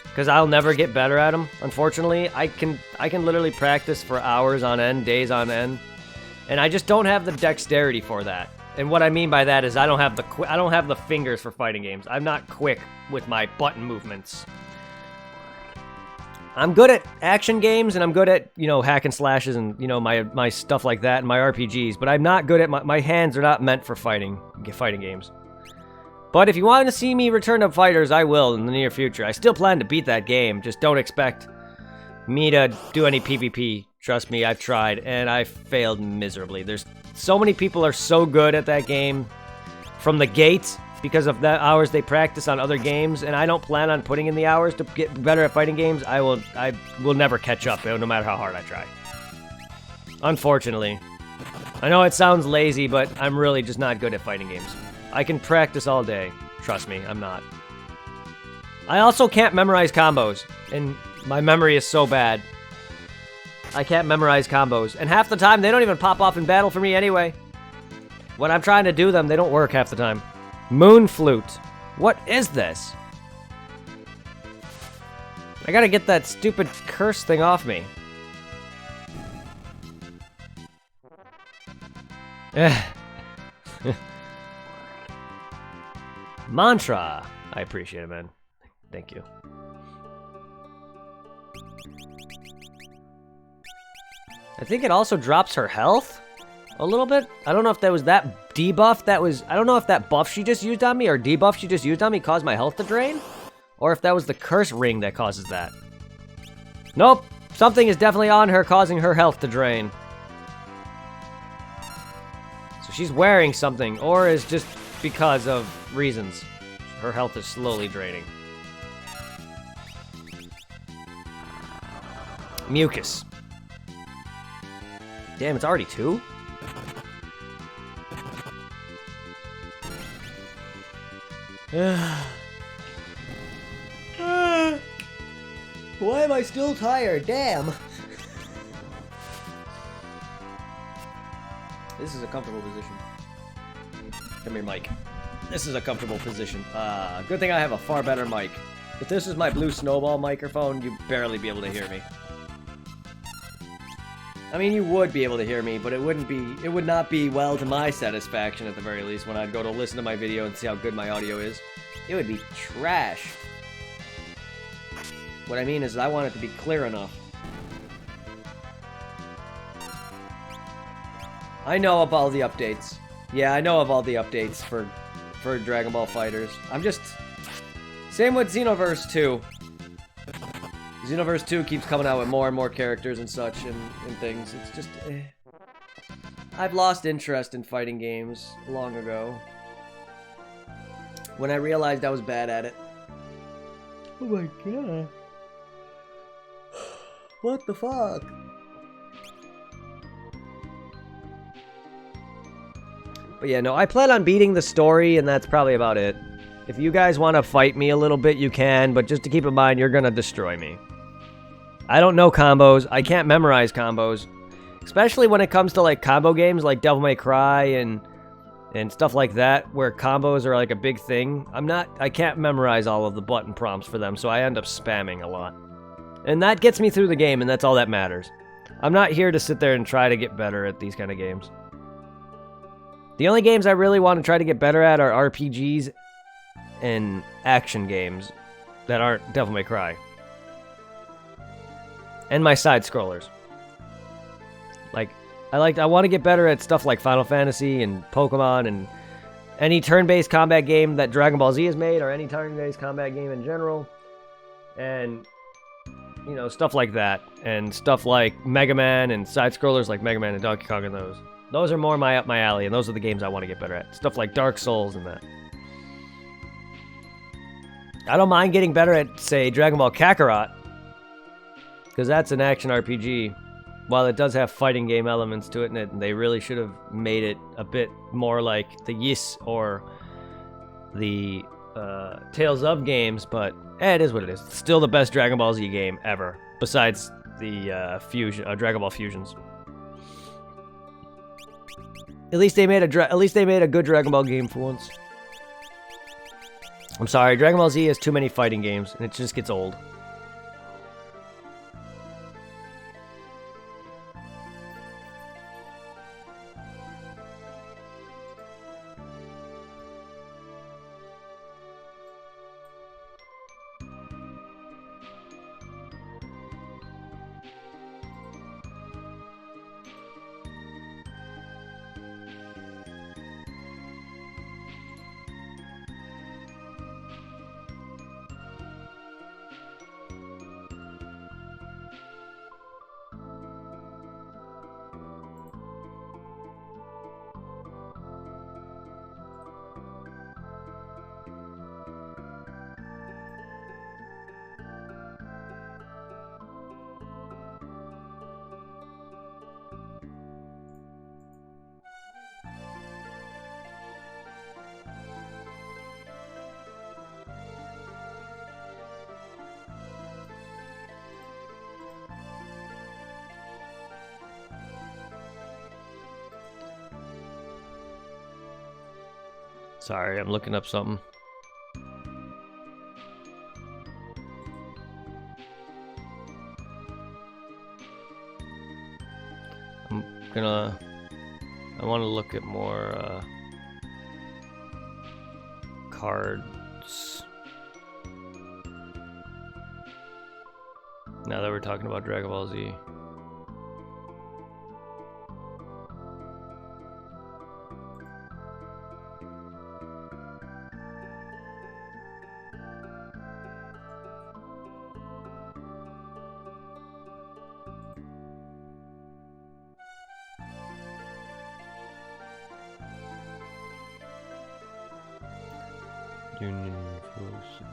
Because I'll never get better at them, unfortunately. I can literally practice for hours on end, days on end, and I just don't have the dexterity for that. And what I mean by that is I don't have the fingers for fighting games. I'm not quick with my button movements. I'm good at action games, and I'm good at, you know, hack and slashes and, you know, my stuff like that and my RPGs, but I'm not good at my hands are not meant for fighting games. But if you want to see me return to Fighters, I will in the near future. I still plan to beat that game. Just don't expect me to do any PvP. Trust me, I've tried, and I failed miserably. There's so many people are so good at that game from the gate because of the hours they practice on other games, and I don't plan on putting in the hours to get better at fighting games. I will never catch up, no matter how hard I try. Unfortunately. I know it sounds lazy, but I'm really just not good at fighting games. I can practice all day. Trust me, I'm not. I also can't memorize combos, and my memory is so bad. I can't memorize combos, and half the time they don't even pop off in battle for me anyway. When I'm trying to do them, they don't work half the time. Moon Flute. What is this? I gotta get that stupid curse thing off me. Mantra. I appreciate it, man. Thank you. I think it also drops her health a little bit. I don't know if that was that debuff that was... I don't know if that buff she just used on me or debuff she just used on me caused my health to drain. Or if that was the curse ring that causes that. Nope. Something is definitely on her causing her health to drain. So she's wearing something, or is just because of reasons. Her health is slowly draining. Mucus. Damn, it's already 2? Why am I still tired? Damn. This is a comfortable position. Come here, Mike. This is a comfortable position. Good thing I have a far better mic. If this is my blue snowball microphone, you'd barely be able to hear me. I mean, you would be able to hear me, but it would not be well to my satisfaction at the very least when I'd go to listen to my video and see how good my audio is. It would be trash. What I mean is I want it to be clear enough. I know of all the updates. Yeah, I know of all the updates for Dragon Ball FighterZ. I'm just... Same with Xenoverse 2. Xenoverse 2 keeps coming out with more and more characters and such and things. It's just... I've lost interest in fighting games long ago. When I realized I was bad at it. Oh my god. What the fuck? But yeah, no, I plan on beating the story, and that's probably about it. If you guys want to fight me a little bit, you can, but just to keep in mind, you're gonna destroy me. I don't know combos. I can't memorize combos. Especially when it comes to, like, combo games like Devil May Cry and stuff like that, where combos are, like, a big thing. I can't memorize all of the button prompts for them, so I end up spamming a lot. And that gets me through the game, and that's all that matters. I'm not here to sit there and try to get better at these kind of games. The only games I really want to try to get better at are RPGs and action games that aren't Devil May Cry. And my side scrollers. Like, I want to get better at stuff like Final Fantasy and Pokemon and any turn-based combat game that Dragon Ball Z has made, or any turn-based combat game in general. And, you know, stuff like that. And stuff like Mega Man and side scrollers like Mega Man and Donkey Kong and those. Those are more my alley, and those are the games I want to get better at. Stuff like Dark Souls and that. I don't mind getting better at, say, Dragon Ball Kakarot, because that's an action RPG. While it does have fighting game elements to it, and they really should have made it a bit more like the Ys or the Tales of games, but it is what it is. It's still the best Dragon Ball Z game ever, besides the Dragon Ball Fusions. At least they made a good Dragon Ball game for once. I'm sorry, Dragon Ball Z has too many fighting games, and it just gets old. Sorry, I'm looking up something. I want to look at more cards. Now that we're talking about Dragon Ball Z. Union Forces.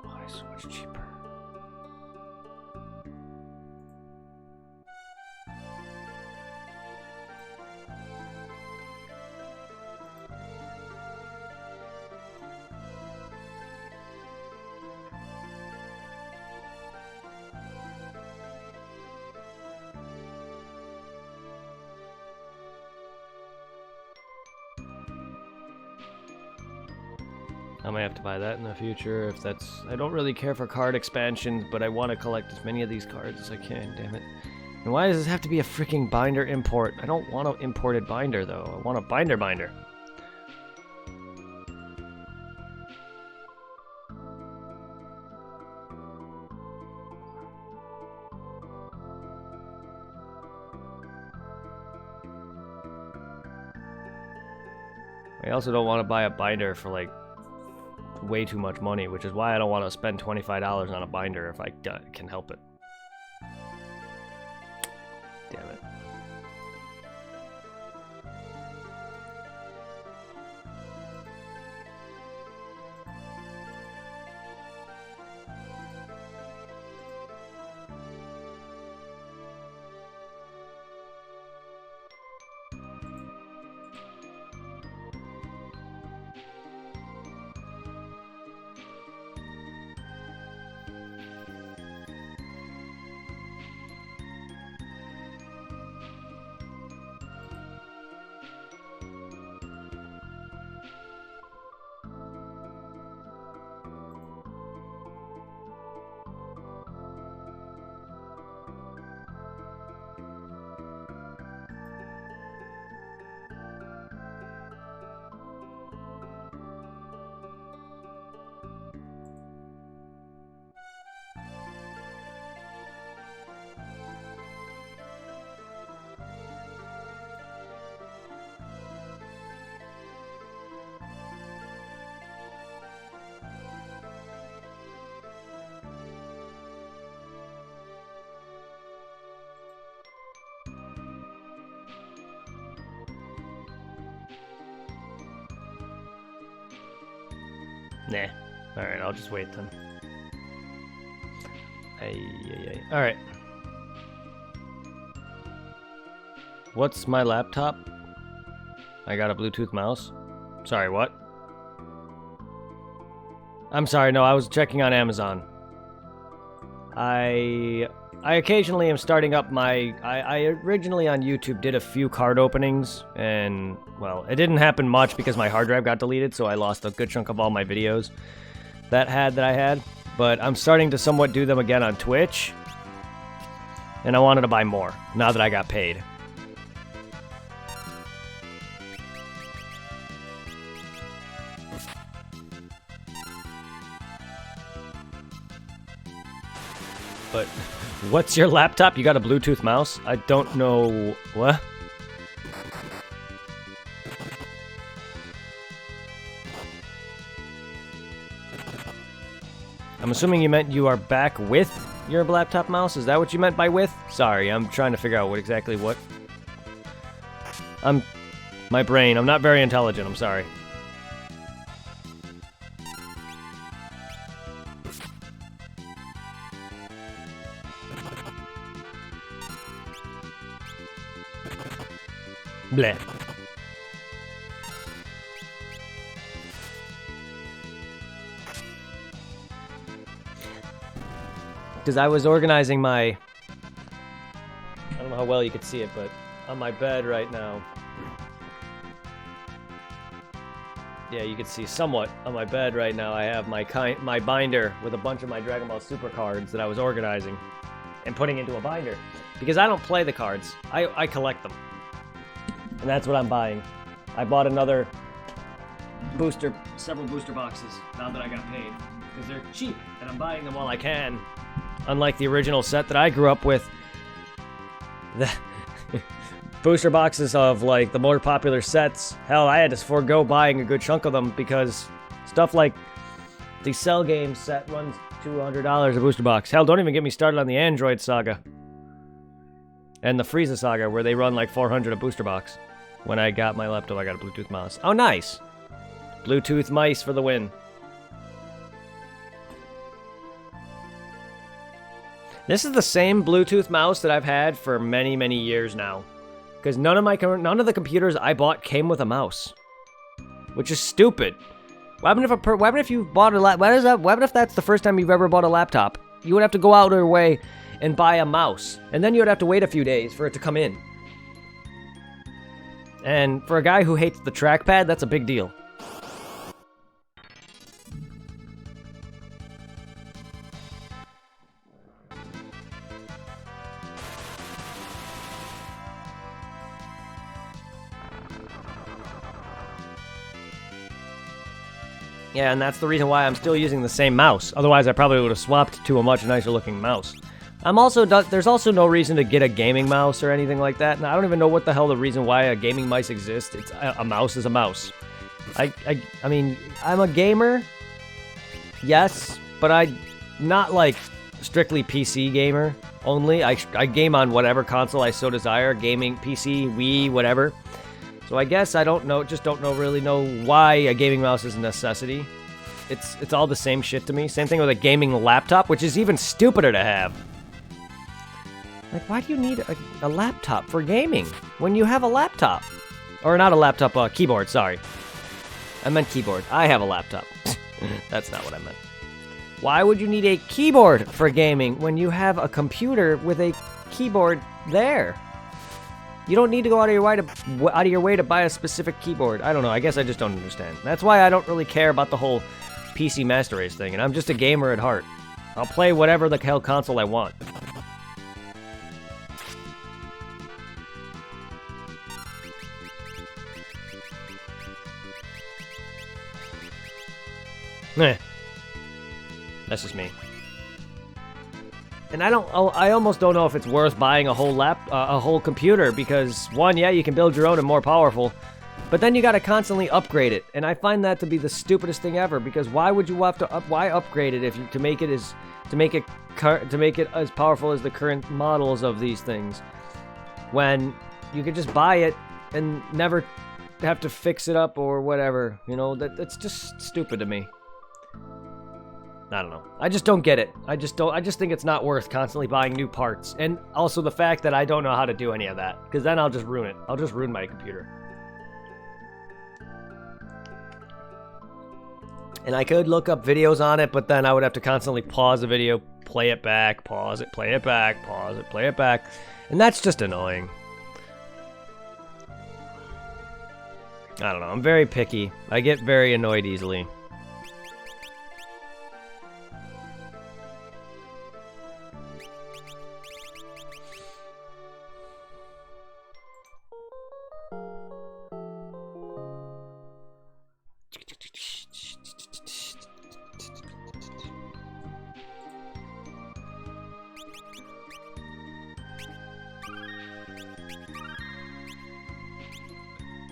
Why so much cheaper? I might have to buy that in the future if that's... I don't really care for card expansions, but I want to collect as many of these cards as I can, damn it. And why does this have to be a freaking binder import? I don't want an imported binder, though. I want a binder. I also don't want to buy a binder for, like, way too much money, which is why I don't want to spend $25 on a binder if I can help it. Damn it. Nah. Alright, I'll just wait then. Alright. What's my laptop? I got a Bluetooth mouse. Sorry, what? I'm sorry, no, I was checking on Amazon. I occasionally am starting up my... I originally on YouTube did a few card openings, and, well, it didn't happen much because my hard drive got deleted, so I lost a good chunk of all my videos that I had. But I'm starting to somewhat do them again on Twitch, and I wanted to buy more, now that I got paid. But what's your laptop? You got a Bluetooth mouse? I don't know... What? I'm assuming you meant you are back with your laptop mouse? Is that what you meant by with? Sorry, I'm trying to figure out what. My brain, I'm not very intelligent, I'm sorry. Bleh. Because I was organizing my... I don't know how well you could see it, but on my bed right now... Yeah, you can see somewhat on my bed right now. I have my binder with a bunch of my Dragon Ball Super cards that I was organizing and putting into a binder. Because I don't play the cards. I collect them. And that's what I'm buying. I bought another several booster boxes now that I got paid. Because they're cheap, and I'm buying them while I can. Unlike the original set that I grew up with. The booster boxes of, like, the more popular sets. Hell, I had to forego buying a good chunk of them because stuff like the Cell Games set runs $200 a booster box. Hell, don't even get me started on the Android Saga. And the Frieza Saga, where they run like 400 a booster box. When I got my laptop, I got a Bluetooth mouse. Oh, nice! Bluetooth mice for the win. This is the same Bluetooth mouse that I've had for many, many years now. Because none of the computers I bought came with a mouse. Which is stupid. What happened if you bought a laptop? What if that's the first time you've ever bought a laptop? You would have to go out of your way and buy a mouse. And then you would have to wait a few days for it to come in. And for a guy who hates the trackpad, that's a big deal. Yeah, and that's the reason why I'm still using the same mouse. Otherwise, I probably would have swapped to a much nicer looking mouse. There's also no reason to get a gaming mouse or anything like that. And I don't even know what the hell the reason why a gaming mice exists. It's a mouse is a mouse. I mean, I'm a gamer. Yes, but I'm not like strictly PC gamer only. I game on whatever console I so desire. Gaming, PC, Wii, whatever. So I guess I don't know really know why a gaming mouse is a necessity. It's all the same shit to me. Same thing with a gaming laptop, which is even stupider to have. Like, why do you need a laptop for gaming when you have a laptop? Or not a laptop, keyboard, sorry. I meant keyboard. I have a laptop. That's not what I meant. Why would you need a keyboard for gaming when you have a computer with a keyboard there? You don't need to go out of your way to buy a specific keyboard. I don't know. I guess I just don't understand. That's why I don't really care about the whole PC Master Race thing, and I'm just a gamer at heart. I'll play whatever the hell console I want. Meh. That's just me. And I almost don't know if it's worth buying a whole computer because one, yeah, you can build your own and more powerful, but then you got to constantly upgrade it, and I find that to be the stupidest thing ever. Because why would you have to why upgrade it if you to make it as powerful as the current models of these things, when you could just buy it and never have to fix it up or whatever? You know, that's just stupid to me. I don't know. I just don't get it. I just think it's not worth constantly buying new parts. And also the fact that I don't know how to do any of that. Because then I'll just ruin it. I'll just ruin my computer. And I could look up videos on it, but then I would have to constantly pause the video, play it back, pause it, play it back, pause it, play it back. And that's just annoying. I don't know. I'm very picky. I get very annoyed easily.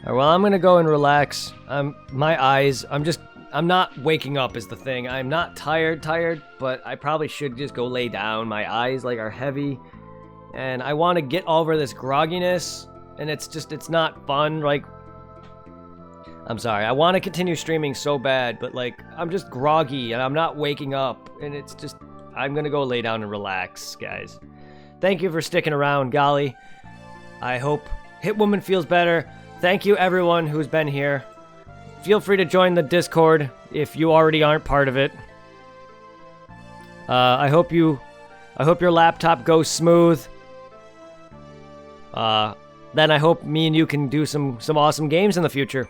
Alright, well, I'm gonna go and relax. My eyes, I'm not waking up is the thing. I'm not tired, but I probably should just go lay down. My eyes like are heavy, and I want to get over this grogginess, and it's not fun. Like, I'm sorry. I want to continue streaming so bad, but like I'm just groggy and I'm not waking up, and it's just I'm gonna go lay down and relax, guys. Thank you for sticking around, golly. I hope Hitwoman feels better. Thank you everyone who's been here. Feel free to join the Discord if you already aren't part of it. I hope your laptop goes smooth. Then I hope me and you can do some awesome games in the future.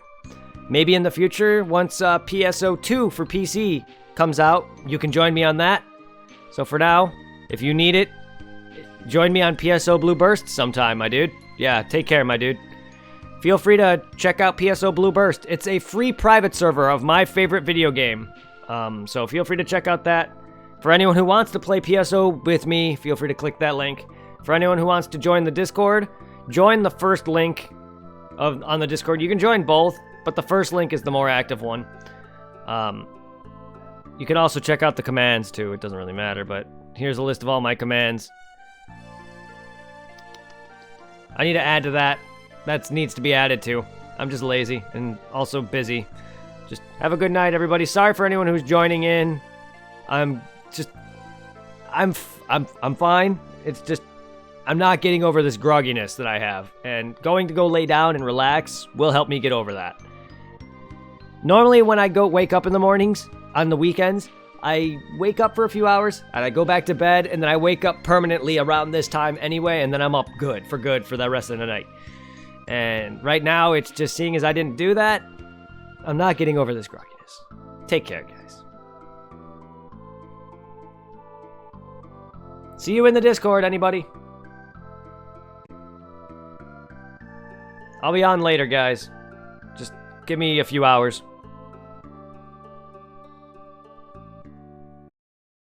Maybe in the future, once PSO 2 for PC comes out, you can join me on that. So for now, if you need it, join me on PSO Blue Burst sometime, my dude. Yeah, take care, my dude. Feel free to check out PSO Blue Burst. It's a free private server of my favorite video game. So feel free to check out that. For anyone who wants to play PSO with me, feel free to click that link. For anyone who wants to join the Discord, join the first link on the Discord. You can join both, but the first link is the more active one. You can also check out the commands too. It doesn't really matter, but here's a list of all my commands. I need to add to that. That needs to be added to. I'm just lazy and also busy. Just have a good night, everybody. Sorry for anyone who's joining in. I'm fine. It's just I'm not getting over this grogginess that I have, and going to go lay down and relax will help me get over that. Normally when I wake up in the mornings on the weekends, I wake up for a few hours and I go back to bed, and then I wake up permanently around this time anyway, and then I'm up good for the rest of the night. And right now, it's just seeing as I didn't do that, I'm not getting over this grogginess. Take care, guys. See you in the Discord, anybody. I'll be on later, guys. Just give me a few hours.